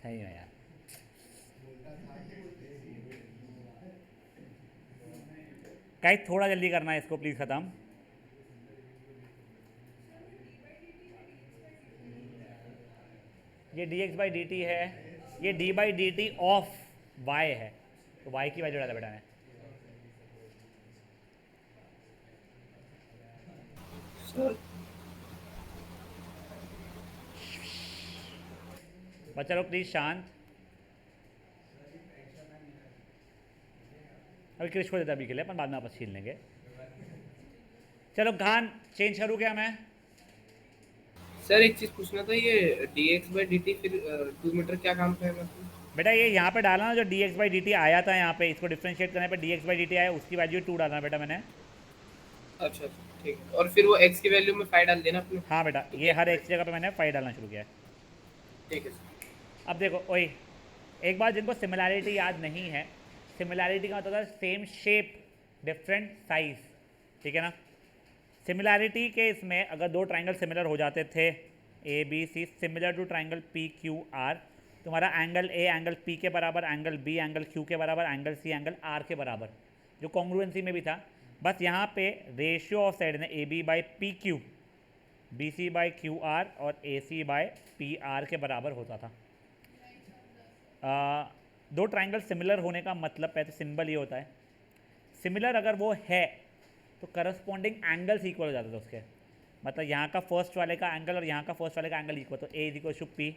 सही है यार। गाइस थोड़ा जल्दी करना है इसको प्लीज़ ख़त्म। ये dx/dt है, ये d/dt ऑफ y है, तो y की वैल्यू डाला बेटा ने। सर बच्चा लोग प्लीज़ शांत। अभी क्रिश को देता अभी के लिए, अपन बाद में आपस छीन लेंगे। चलो घान चेंज करूँ क्या मैं? सर एक चीज पूछना था, ये dx/dt फिर 2 मीटर क्या काम का है मतलब? बेटा ये यहाँ पे डाला ना, जो dx/dt आया था यहाँ पे, इसको डिफ्रेंशिएट करने पे dx/dt आया, उसकी वैल्यू 2 डालना बेटा मैंने। अच्छा ठीक है, और फिर वो x की वैल्यू में 5 डाल देना अपने। हाँ बेटा, तो ये क्या हर होगा? एक जगह पे मैंने 5 डालना शुरू किया है। ठीक है सर। अब देखो ओए, एक बात जिनको सिमिलैरिटी याद नहीं है, सिमिलैरिटी का मतलब है सेम शेप डिफरेंट साइज, ठीक है ना। सिमिलैरिटी के इसमें अगर दो ट्राइंगल सिमिलर हो जाते थे, A B C similar to triangle P Q R, तुम्हारा एंगल ए एंगल पी के बराबर, एंगल बी एंगल क्यू के बराबर, एंगल सी एंगल आर के बराबर, जो कॉन्ग्रुएंसी में भी था। बस यहाँ पे रेशियो ऑफ साइड ने A B by P Q, B C by Q R और A C by P R के बराबर होता था। दो ट्राइंगल सिमिलर होने का मतलब पहले सिंबल ये होता है, सिमिलर अगर वो है तो करस्पॉन्डिंग एंगल्स इक्वल हो जाते थे उसके। मतलब यहाँ का फर्स्ट वाले का एंगल और यहाँ का फर्स्ट वाले का एंगल इक्वल, तो A is equal to P,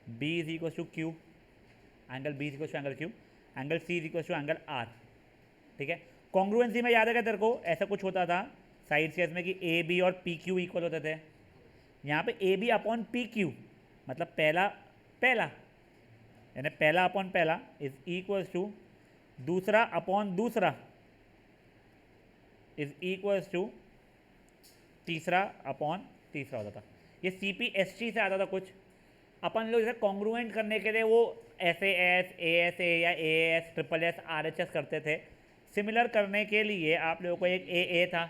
B is equal to Q, angle B is equal to angle Q, angle C is equal to angle R, ठीक है। कॉन्ग्रुएंसी में याद है क्या तेरे को, ऐसा कुछ होता था साइड केस में कि ए बी और पी क्यू इक्वल होते थे। यहाँ पे A B upon P Q मतलब पहला पहला, यानी पहला अपॉन पहला इज इक्वल्स टू दूसरा अपॉन दूसरा इज इक्वल्स टू तीसरा अपॉन तीसरा होता था। ये सी पी एस टी से आता था कुछ। अपन लोग इसे कॉन्ग्रुएंट करने के लिए वो एस एस ए या A S triple S R H S करते थे। सिमिलर करने के लिए आप लोगों को एक ए था,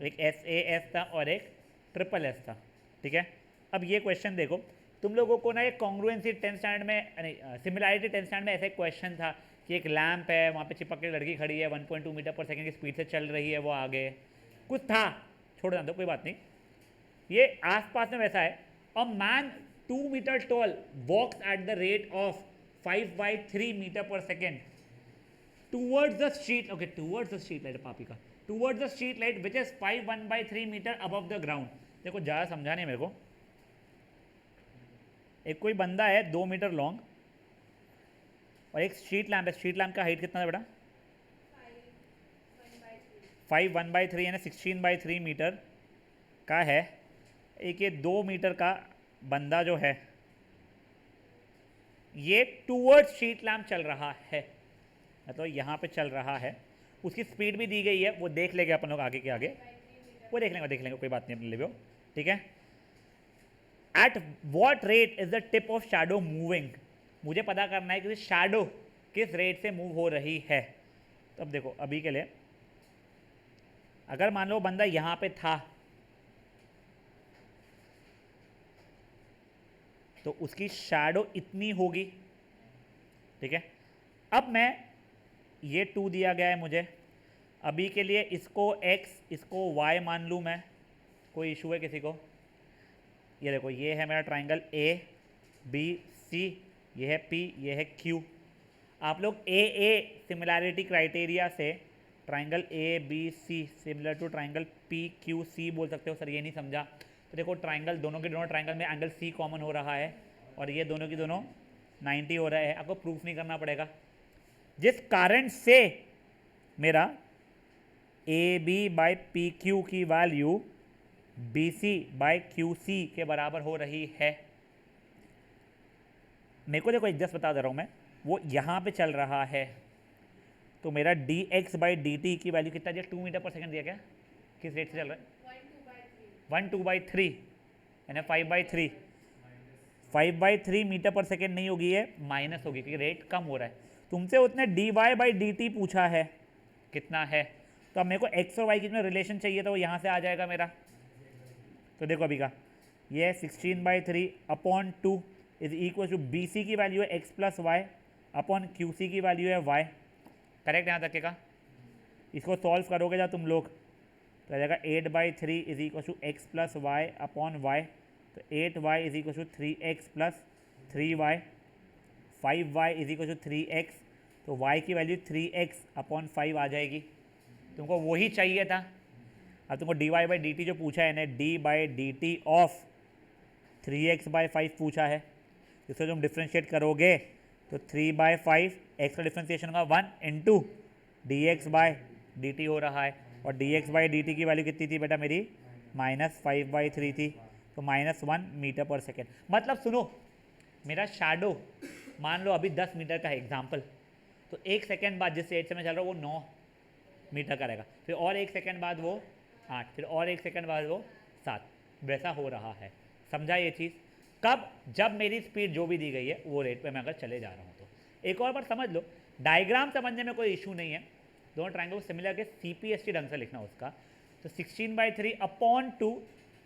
एक एस ए एस था और एक ट्रिपल एस था, ठीक है। अब ये क्वेश्चन देखो, तुम लोगों को ना एक कॉन्ग्रुएंसी 10th स्टैंडर्ड में, नहीं सिमिलैरिटी 10th स्टैंडर्ड में ऐसा एक क्वेश्चन था कि एक लैंप है, वहाँ पे चिपक के लड़की खड़ी है, 1.2 मीटर पर सेकंड की स्पीड से चल रही है, वो आगे कुछ था, छोड़ दो कोई बात नहीं। ये आसपास में वैसा है, a man 2 metre tall walks at the rate of 5/3 metre per second towards the street, okay towards the street light, पापी का towards the street light which is 5/3 metre above the ground. देखो ज़्यादा समझा नहीं मेरे को, एक कोई बंदा है 2 मीटर लॉन्ग और एक स्ट्रीट लैम्प है, स्ट्रीट लैम्प का हाइट कितना है बेटा? 5/3 यानी 16/3 मीटर का है। एक ये 2 मीटर का बंदा जो है ये टूवर्ड स्ट्रीट लैम्प चल रहा है, मतलब यहाँ पे चल रहा है, उसकी स्पीड भी दी गई है, वो देख लेंगे अपन लोग आगे के आगे, वो देख लेंगे कोई बात नहीं अपने लिए, ठीक है। At what rate is the tip of shadow moving, मुझे पता करना है कि शैडो किस रेट से मूव हो रही है। तो अब देखो अभी के लिए अगर मान लो बंदा यहाँ पे था तो उसकी शैडो इतनी होगी, ठीक है। अब मैं ये 2 दिया गया है मुझे, अभी के लिए इसको x इसको y मान लूँ मैं, कोई इशू है किसी को? ये देखो ये है मेरा ट्राइंगल ए बी सी, ये है P, ये है Q। आप लोग ए सिमिलैरिटी क्राइटेरिया से triangle A B C similar to triangle P Q C बोल सकते हो। सर ये नहीं समझा, तो देखो ट्राइंगल दोनों के दोनों ट्राइंगल में एंगल सी कॉमन हो रहा है और ये दोनों की दोनों 90 हो रहा है, आपको प्रूफ नहीं करना पड़ेगा। जिस कारण से मेरा A B by P Q की value B C by Q C के बराबर हो रही है। मेरे को देखो एग्जैक्ट बता दे रहा हूँ मैं, वो यहाँ पे चल रहा है, तो मेरा D x by D T की वैल्यू कितना दिया? 2 मीटर पर सेकेंड दिया क्या? किस रेट से चल रहा है? 1/2/3 यानी 5/3, 5/3 मीटर पर सेकेंड नहीं होगी, ये माइनस होगी क्योंकि रेट कम हो रहा है। तुमसे उसने d Y by D t पूछा है कितना है, तो अब मेरे को एक्स और वाई की में रिलेशन चाहिए, तो वो यहाँ से आ जाएगा मेरा। तो देखो अभी का ये 16/3 upon 2 is equal to B C की वैल्यू है x plus y upon Q C की वैल्यू है वाई। करेक्ट यहाँ तक का? इसको सॉल्व करोगे जब तुम लोग तो आ जाएगा 8/3 is equal to x plus y upon y, तो 8y is equal to 3x plus 3y, 5y is equal to 3x, तो y की वैल्यू 3x अपॉन 5 आ जाएगी। तुमको वही चाहिए था। अब तुमको dy बाई डी टी जो पूछा है ना, d by D T of 3x/5 पूछा है, इसको तुम डिफ्रेंशिएट करोगे तो 3/5 x का डिफ्रेंशिएशन होगा 1 into D x by d t हो रहा है, और d x by D T की वैल्यू कितनी थी बेटा मेरी, -5/3 थी, तो -1 मीटर पर सेकेंड। मतलब सुनो, मेरा शैडो मान लो अभी 10 मीटर का है एग्जाम्पल, तो 1 सेकेंड बाद जिस एज से मैं चल रहा हूँ वो 9 मीटर का रहेगा, फिर और 1 सेकेंड बाद वो 8, फिर और 1 सेकेंड बाद वो 7, वैसा हो रहा है। समझा ये चीज़? कब? जब मेरी स्पीड जो भी दी गई है वो रेट पे मैं अगर चले जा रहा हूँ तो। एक और बार समझ लो, डायग्राम समझने में कोई इशू नहीं है, दोनों ट्रायंगल सिमिलर के CPST ढंग से लिखना उसका। तो 16/3/2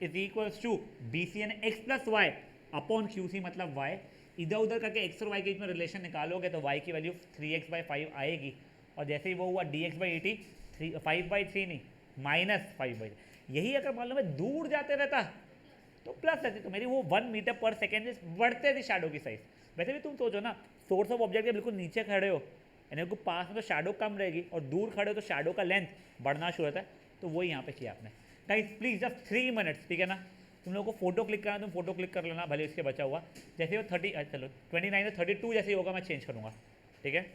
is equals to BCN x plus y upon QC मतलब y। इधर उधर करके x और y के बीच में रिलेशन निकालोगे तो y की वैल्यू 3x/5 आएगी, और जैसे ही वो हुआ dx/dt 5/3 नहीं -5/3। यही अगर मान लो मैं दूर जाते रहता तो प्लस रहती, तो मेरी वो 1 मीटर पर सेकेंड बढ़ते थे शैडो की साइज। वैसे भी तुम सोचो ना, सोर्स ऑफ ऑब्जेक्ट के बिल्कुल नीचे खड़े हो, यानी को पास में तो शैडो कम रहेगी, और दूर खड़े हो तो शैडो का लेंथ बढ़ना शुरू होता है, तो वही यहाँ पे किया आपने। गाइस प्लीज जस्ट 3 मिनट्स, ठीक है ना? तुम लोगों को फोटो क्लिक करना, तुम फोटो क्लिक कर लेना, भले इसके बचा हुआ। जैसे वो 30 चलो 29 से 32 जैसे ही होगा मैं चेंज करूँगा, ठीक है?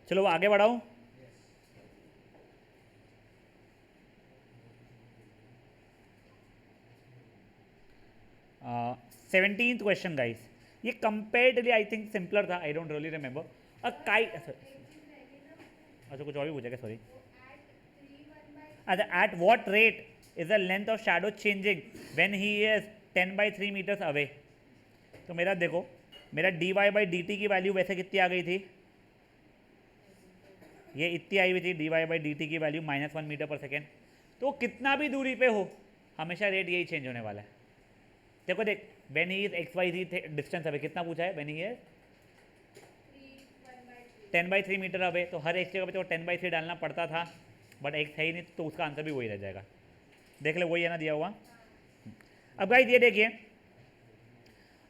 चलो आगे बढ़ाऊँ। सेवनटीन्थ क्वेश्चन गाइस, ये कंपेरेटिवली आई थिंक सिंपलर था, I don't really remember. A kite, अच्छा कुछ और भी पूछेगा, सॉरी। अच्छा, at what rate is the length of shadow changing when he is 10/3 metres away. तो मेरा देखो, मेरा dy/dt की वैल्यू वैसे कितनी आ गई थी, ये इतनी आई हुई थी dy/dt की वैल्यू -1 मीटर पर सेकेंड। तो कितना भी दूरी पे हो हमेशा रेट यही चेंज होने वाला है। देखो देख, when he is xy distance away, कितना पूछा है, when he is 10/3 metre away, तो हर एक जगह पे तो 10/3 डालना पड़ता था, बट x है ही नहीं, तो उसका आंसर भी वही रह जाएगा। देख ले, वही है ना दिया हुआ। अब गाइस ये देखिए,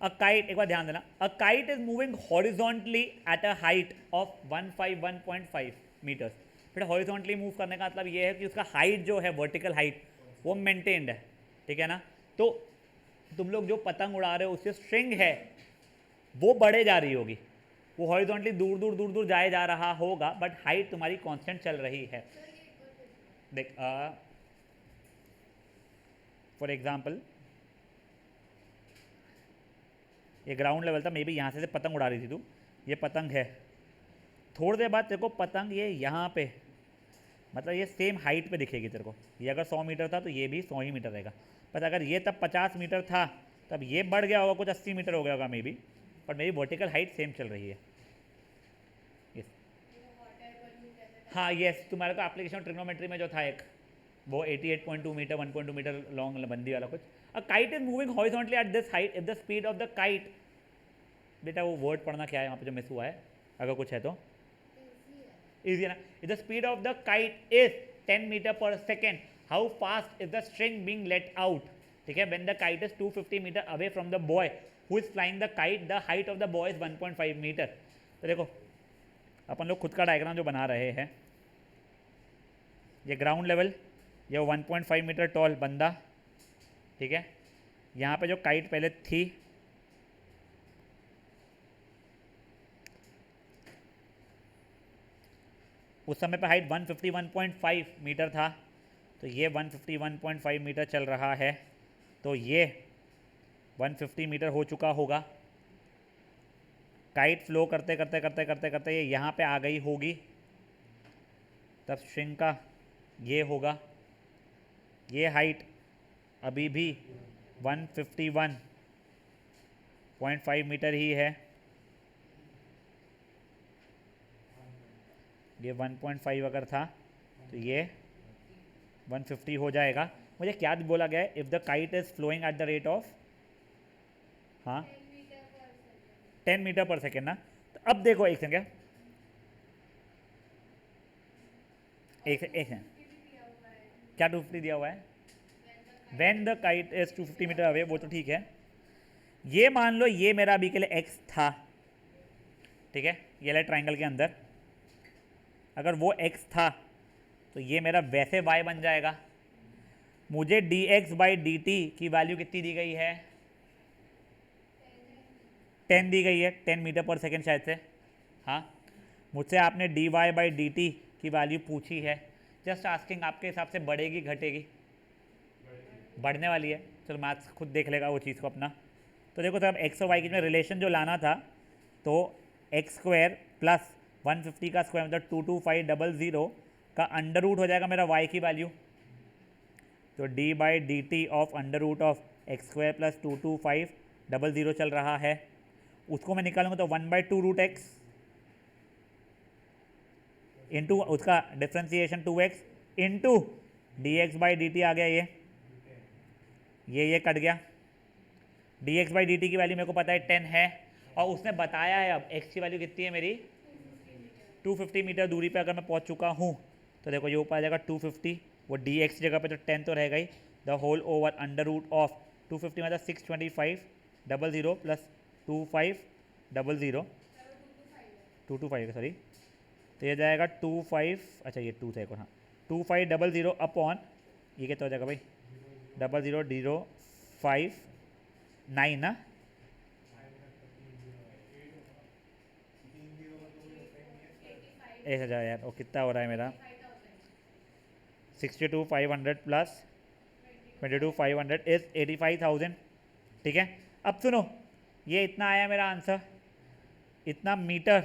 अ काइट, एक बार ध्यान देना, a kite is moving horizontally at a height of 151.5 metres. फिर हॉरिजॉन्टली मूव करने का मतलब ये है कि उसका हाइट जो है, वर्टिकल हाइट, वो मेंटेन्ड है। ठीक है ना। तो तुम लोग जो पतंग उड़ा रहे हो उससे स्ट्रिंग है वो बढ़े जा रही होगी, वो हॉरिजॉन्टली दूर दूर दूर दूर जाए जा रहा होगा, बट हाइट तुम्हारी कांस्टेंट चल रही है। देख फॉर एग्जाम्पल ये ग्राउंड लेवल था, मे बी यहाँ से पतंग उड़ा रही थी तू, ये पतंग है, थोड़ी देर बाद तेरे को पतंग ये यहाँ पे, मतलब ये सेम हाइट पे दिखेगी तेरे को। ये अगर 100 मीटर था तो ये भी 100 ही मीटर रहेगा, बट अगर ये तब 50 मीटर था तब ये बढ़ गया होगा, कुछ 80 मीटर हो गया होगा मे बी, पर मेरी वर्टिकल हाइट सेम चल रही है। यस हाँ यस, तुम्हारे को एप्लीकेशन ट्रिग्नोमेट्री में जो था एक वो 88.2 मीटर 1.2 मीटर लॉन्ग बंदी वाला कुछ। अ kite is moving horizontally at this height if the speed of the kite, बेटा वो वर्ड पढ़ना क्या है यहाँ पे जो मिस हुआ है, अगर कुछ है तो इजी है ना। If the speed of the kite is 10 metre per second, how fast is the string being let out, ठीक है। When the kite is 250 metre away from the boy who is flying the kite, the height of the boy is 1.5 metre. तो देखो अपन लोग खुद का diagram जो बना रहे हैं, ये ग्राउंड लेवल, ये 1.5 मीटर टॉल बंदा, ठीक है। यहाँ पे जो काइट पहले थी उस समय पे हाइट 151.5 मीटर था, तो ये 151.5 मीटर चल रहा है, तो ये 150 मीटर हो चुका होगा। काइट फ्लो करते करते करते करते करते ये यहाँ पे आ गई होगी, तब स्ट्रिंग का ये होगा, ये हाइट अभी भी 151.5 मीटर ही है, ये 1.5 अगर था तो ये 150 हो जाएगा। मुझे क्या बोला गया है, if the kite is flowing at the rate of, हाँ 10 मीटर पर सेकेंड ना। तो अब देखो एक सेकेंड, एक सेकेंड क्या 250 दिया हुआ है, when the kite is 250 metre away, वो तो ठीक है। ये मान लो ये मेरा अभी के लिए x था, ठीक है, ये वाला ट्राइंगल के अंदर अगर वो x था तो ये मेरा वैसे y बन जाएगा। मुझे dx बाई dt की वैल्यू कितनी दी गई है, 10 दी गई है, 10 मीटर पर सेकेंड शायद से, हाँ। मुझसे आपने dy बाई dt की वैल्यू पूछी है, जस्ट आस्किंग आपके हिसाब से बढ़ेगी घटेगी, बढ़ने वाली है। चलो मैथ्स खुद देख लेगा वो चीज़ को अपना। तो देखो तब एक्स और वाई के में रिलेशन जो लाना था, तो एक्स स्क्वायर प्लस 150 का स्क्वायर मतलब 22500 का अंडर रूट हो जाएगा मेरा वाई की वैल्यू, तो D by D T of under root of X square plus 22500 चल रहा है, उसको मैं निकालूंगा तो 1/2 रूट एक्स इंटू उसका differentiation 2x into D x by D T आ गया, ये कट गया। dx बाई डी टी की वैल्यू मेरे को पता है 10 है, और उसने बताया है अब x की वैल्यू कितनी है मेरी 250 मीटर दूरी पे अगर मैं पहुंच चुका हूँ तो देखो ये ऊपर आ जाएगा 250, वो dx जगह पे तो 10 तो रहेगा ही, the whole over under root of 250 मतलब 62500 प्लस 2500 225 सॉरी, तो ये जाएगा 25, अच्छा ये 2 से हाँ 2500 अपॉन ये कितना हो जाएगा भाई 00059 ना, ऐसा जाए यार, और कितना हो रहा है मेरा 62,500 प्लस 22,500 इज 85,000, ठीक है। अब सुनो ये इतना आया मेरा आंसर, इतना मीटर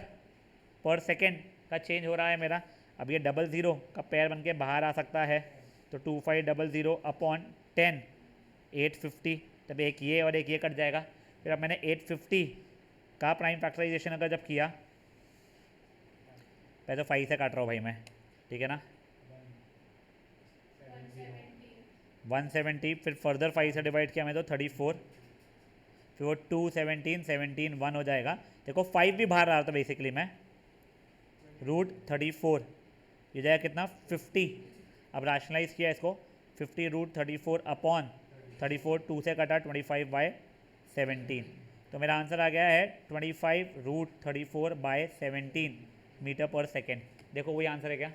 पर सेकेंड का चेंज हो रहा है मेरा। अब ये 00 का पैर बन के बाहर आ सकता है, तो 2500 अपॉन 10 850, तब एक ये और एक ये कट जाएगा। फिर अब मैंने 850 का प्राइम फैक्टराइजेशन अगर जब किया, पहले तो 5 से काट रहा हूँ भाई मैं, ठीक है ना, 170, फिर फर्दर 5 से डिवाइड किया मैं तो 34, फिर वो 217 17 1 हो जाएगा। देखो 5 भी बाहर आ रहा था बेसिकली मैं, रूट 34 ये जाएगा कितना 50, अब रैशनलाइज किया इसको 50 रूट 34 अपॉन 34 2 से कटा 25/17, तो मेरा आंसर आ गया है 25 रूट 34/17 मीटर पर सेकेंड। देखो वही आंसर है क्या,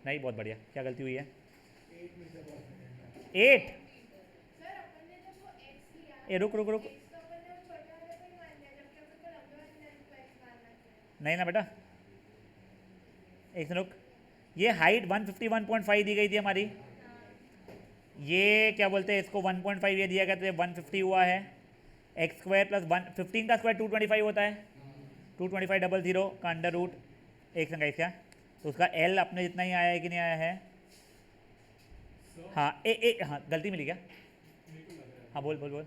नहीं बहुत बढ़िया, क्या गलती हुई है 8। ए रुक रुक रुक, नहीं ना बेटा, एक सेकंड रुक। ये हाइट 151.5 दी गई थी हमारी, ये क्या बोलते हैं इसको 1.5 ये दिया गया, तो ये 150 हुआ है। एक्स स्क्वायर प्लस 15 का स्क्वायर 225 होता है, 225 का अंडर रूट, एक सेकंड क्या, तो उसका एल अपने जितना ही आया है कि नहीं आया है? हाँ हाँ गलती मिली क्या? हाँ बोल बोल बोल।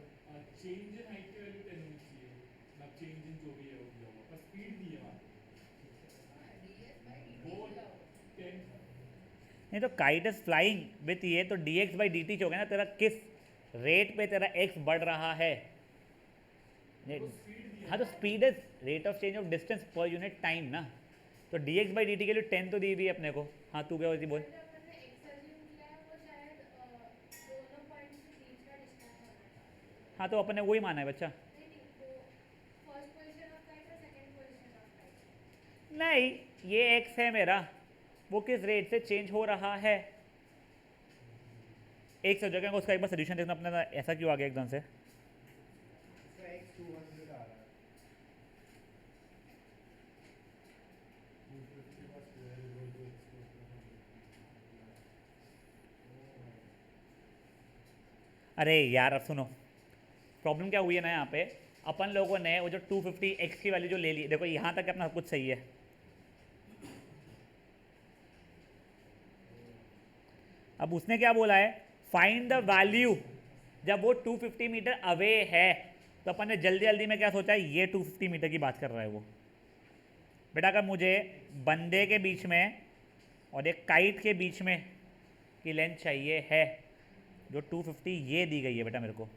नहीं तो काइट इज फ्लाइंग विथ ये, तो dx बाई डी टी हो गया ना, तेरा किस रेट पे तेरा x बढ़ रहा है। हाँ तो speed is rate of change of distance per unit time ना, तो dx बाई डी टी के लिए 10 तो दी हुई है अपने को। हाँ तू क्या होती बोल। हाँ तो अपने वही माना है बच्चा। नहीं ये x है मेरा, वो किस रेट से चेंज हो रहा है। एक सौ जगह उसका एक बार सोल्यूशन देखना अपना, ऐसा क्यों आ गया एकदम से। अरे यार अब सुनो, प्रॉब्लम क्या हुई है ना यहाँ पे, अपन लोगों ने वो जो 250 x की वैल्यू जो ले ली, देखो यहाँ तक अपना सब कुछ सही है, अब उसने क्या बोला है, फाइंड द वैल्यू जब वो 250 मीटर अवे है, तो अपन ने जल्दी जल्दी में क्या सोचा है, ये 250 मीटर की बात कर रहा है वो। बेटा अगर मुझे बंदे के बीच में और एक काइट के बीच में की लेंथ चाहिए है, जो 250 ये दी गई है बेटा मेरे को,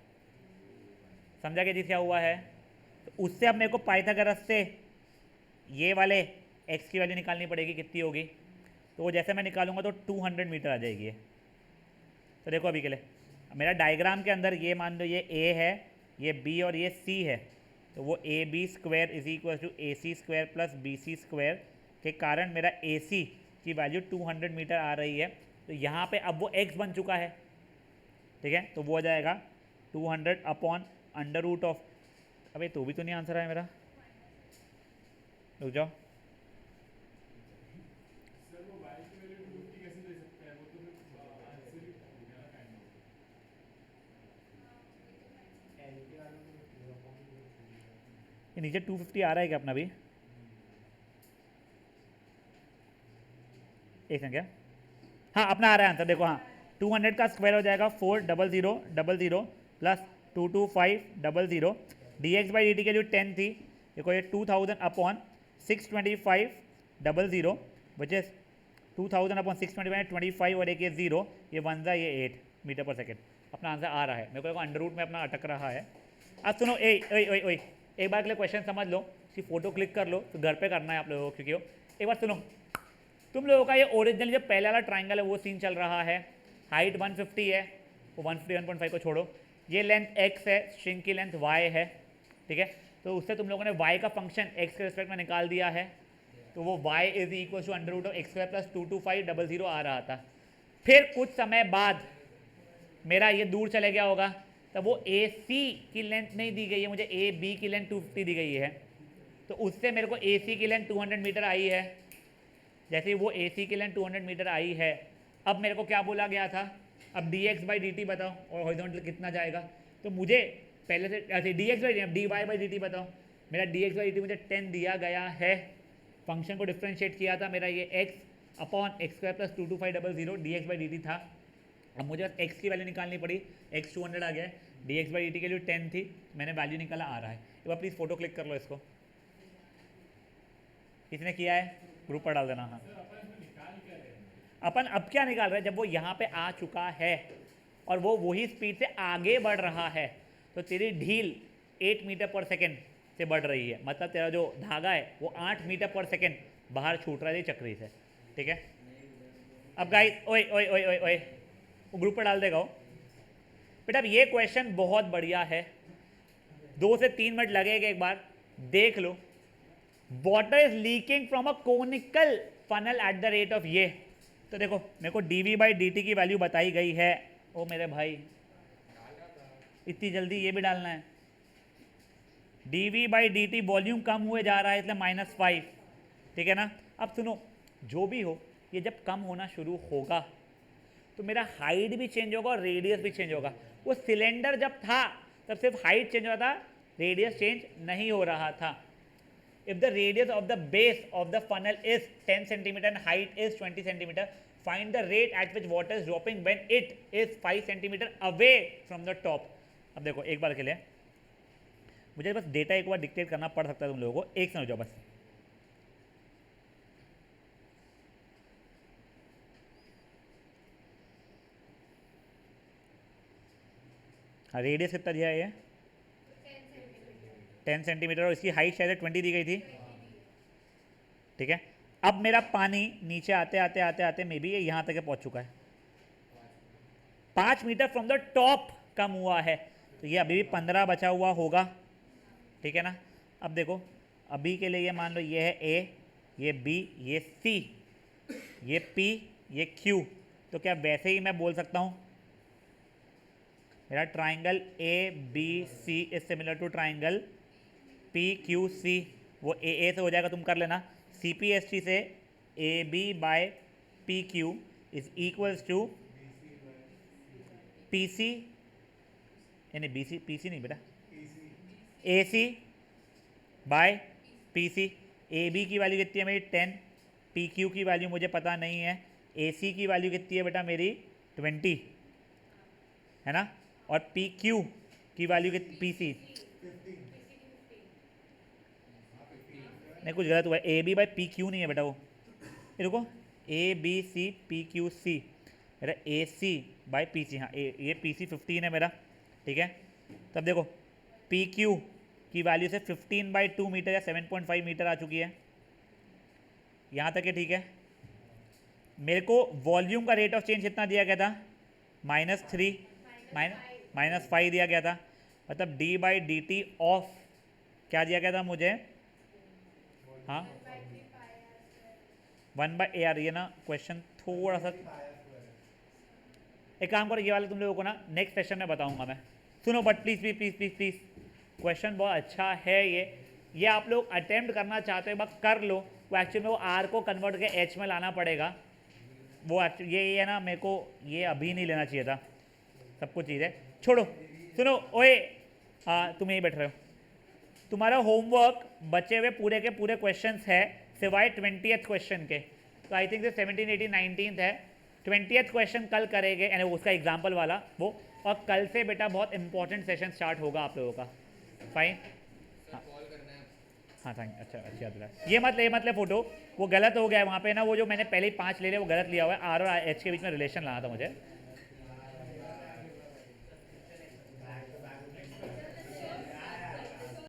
समझा कि चीज़ क्या हुआ है, तो उससे अब मेरे को पाइथागोरस से ये वाले x की वैल्यू निकालनी पड़ेगी, कितनी होगी, तो वो जैसे मैं निकालूंगा तो 200 मीटर आ जाएगी। तो देखो अभी के लिए मेरा डायग्राम के अंदर ये मान लो ये a है, ये b और ये c है, तो वो A B square is equal to A C square plus B C square के कारण मेरा ए सी की वैल्यू 200 मीटर आ रही है। तो यहाँ पे अब वो x बन चुका है, ठीक है, तो वो हो जाएगा 200 अपॉन अंडर रूट ऑफ, अबे तो भी तो नहीं आंसर है मेरा, रुक जाओ, ये नीचे 250 आ रहा है क्या अपना भी, एक सेकंड क्या, हाँ अपना आ रहा है आंसर, देखो हाँ 200 का स्क्वायर हो जाएगा 40000 plus 22500, dx by D t के लिए 10 थी, देखो ये 2000 अपॉन 62500 विच इज 2000 अपॉन 625 25 और एक ये 0, ये 1 ज़ा ये 8 मीटर पर सेकेंड, अपना आंसर आ रहा है। मेरे को अंडर रूट में अपना अटक रहा है। अब सुनो ए ओए ओए ओए, एक बार के लिए क्वेश्चन समझ लो, इसकी फ़ोटो क्लिक कर लो, तो घर पे करना है आप लोगों को, क्योंकि एक बार सुनो, तुम लोगों का ये ओरिजिनल जो पहले वाला ट्राइंगल है वो सीन चल रहा है, हाइट 150 है, वो 151.5 को छोड़ो, ये लेंथ x है, स्ट्रिंग की लेंथ y है, ठीक है, तो उससे तुम लोगों ने y का फंक्शन x के रिस्पेक्ट में निकाल दिया है, तो वो y is equal to under root of X square plus 22500 आ रहा था। फिर कुछ समय बाद मेरा ये दूर चले गया होगा, तब वो ए सी की लेंथ नहीं दी गई है, मुझे ए बी की लेंथ 250 दी गई है, तो उससे मेरे को ए सी की लेंथ 200 मीटर आई है। जैसे वो ए सी की लेंथ 200 मीटर आई है, अब मेरे को क्या बोला गया था, अब D x by D T बताओ और हॉरिजॉन्टल कितना जाएगा, तो मुझे पहले से ऐसे D x by D Y by D T बताओ, मेरा D x by D T मुझे 10 दिया गया है, फंक्शन को डिफ्रेंशिएट किया था, मेरा ये x upon x square plus 22500 D x by D T था। अब मुझे x की वैल्यू निकालनी पड़ी, x 200 आ गया है, D x by D t के लिए 10 थी, मैंने वैल्यू निकाला, आ रहा है। एक बार प्लीज़ फोटो क्लिक कर लो इसको, किसने किया है ग्रुप पर डाल देना। हाँ अपन अब क्या निकाल रहे हैं, जब वो यहाँ पे आ चुका है और वो वही स्पीड से आगे बढ़ रहा है, तो तेरी ढील 8 मीटर पर सेकेंड से बढ़ रही है, मतलब तेरा जो धागा है वो 8 मीटर पर सेकेंड बाहर छूट रहा है चक्री से, ठीक है। अब गाइस ओए ओए ओए ओए ओए, वो ग्रुप पर डाल देगा वो बेटा। अब ये क्वेश्चन बहुत बढ़िया है, 2 से 3 मिनट लगेगा, एक बार देख लो। Water is leaking from a conical funnel at the rate of ये, तो देखो मेरे को D we by D T की वैल्यू बताई गई है ओ मेरे भाई, इतनी जल्दी ये भी डालना है। dv/dt वॉल्यूम कम हुए जा रहा है इसलिए -5, ठीक है ना। अब सुनो, जो भी हो, ये जब कम होना शुरू होगा तो मेरा हाइट भी चेंज होगा और रेडियस भी चेंज होगा। वो सिलेंडर जब था तब सिर्फ हाइट चेंज हुआ था, रेडियस चेंज नहीं हो रहा था। If the radius of the base of the funnel is 10 centimetre and height is 20 centimetre, find the rate at which water is dropping when it is 5 centimetre away from the top. अब देखो, एक बार के लिए मुझे बस data एक बार dictate करना पड़ सकता है तुम लोगों को, एक समझ जाओ बस। हाँ, रेडियस कितना दिया है ये? 10 सेंटीमीटर, और इसकी हाइट शायद 20 दी गई थी, ठीक है। अब मेरा पानी नीचे आते आते आते आते मे बी ये यहाँ तक पहुँच चुका है, 5 मीटर फ्रॉम द टॉप कम हुआ है, तो ये अभी भी 15 बचा हुआ होगा, ठीक है ना। अब देखो, अभी के लिए ये मान लो ये है A, ये B, ये C, ये P, ये Q, तो क्या वैसे ही मैं बोल सकता हूँ मेरा triangle ABC is similar to triangle PQC, वो AA से हो जाएगा, तुम कर लेना। CPST से AB/PQ is equals to PC, यानी PC नहीं बेटा, AC/PC। AB की वैल्यू कितनी है मेरी 10, PQ की वैल्यू मुझे पता नहीं है, AC की वैल्यू कितनी है बेटा मेरी 20, है ना, और PQ की वैल्यू कितनी, PC नहीं, कुछ गलत हुआ है, AB/PQ नहीं है बेटा वो, ये रुको, ABCPQC मेरा AC/PC, हाँ ये PC 15 है मेरा, ठीक है। तब देखो PQ की वैल्यू से 15/2 मीटर या 7.5 मीटर आ चुकी है, यहाँ तक है, ठीक है। मेरे को वॉल्यूम का रेट ऑफ चेंज कितना दिया गया था, -3 -5 दिया गया था, मतलब d/dt ऑफ क्या दिया गया था मुझे, हाँ 1/AR। ये ना क्वेश्चन थोड़ा सा, एक काम करो, ये वाले तुम लोगों को ना नेक्स्ट सेशन में बताऊंगा मैं, सुनो but please please please please please, question बहुत अच्छा है ये आप लोग अटेम्प्ट करना चाहते हो बस कर लो। वो एक्चुअली में वो आर को कन्वर्ट करके एच में लाना पड़ेगा, वो ये है ना, मेरे को ये अभी नहीं लेना चाहिए था, सब कुछ चीज़ है, छोड़ो। सुनो ओए, तुम यहीं बैठ रहे हो, तुम्हारा होमवर्क बचे हुए पूरे के पूरे क्वेश्चंस है सिवाय 20th क्वेश्चन के, तो आई थिंक 17, 18, 19 है, 20th क्वेश्चन कल करेंगे, यानी उसका एग्जाम्पल वाला वो, और कल से बेटा बहुत इंपॉर्टेंट सेशन स्टार्ट होगा आप लोगों का, फाइन। हाँ थैंक, अच्छा अच्छा याद रहा, ये मत ले फोटो, वो गलत हो गया है वहाँ पे ना, वो जो मैंने पहले ही 5 ले लिया वो गलत लिया हुआ है, आर और एच के बीच में रिलेशन लाना था मुझे।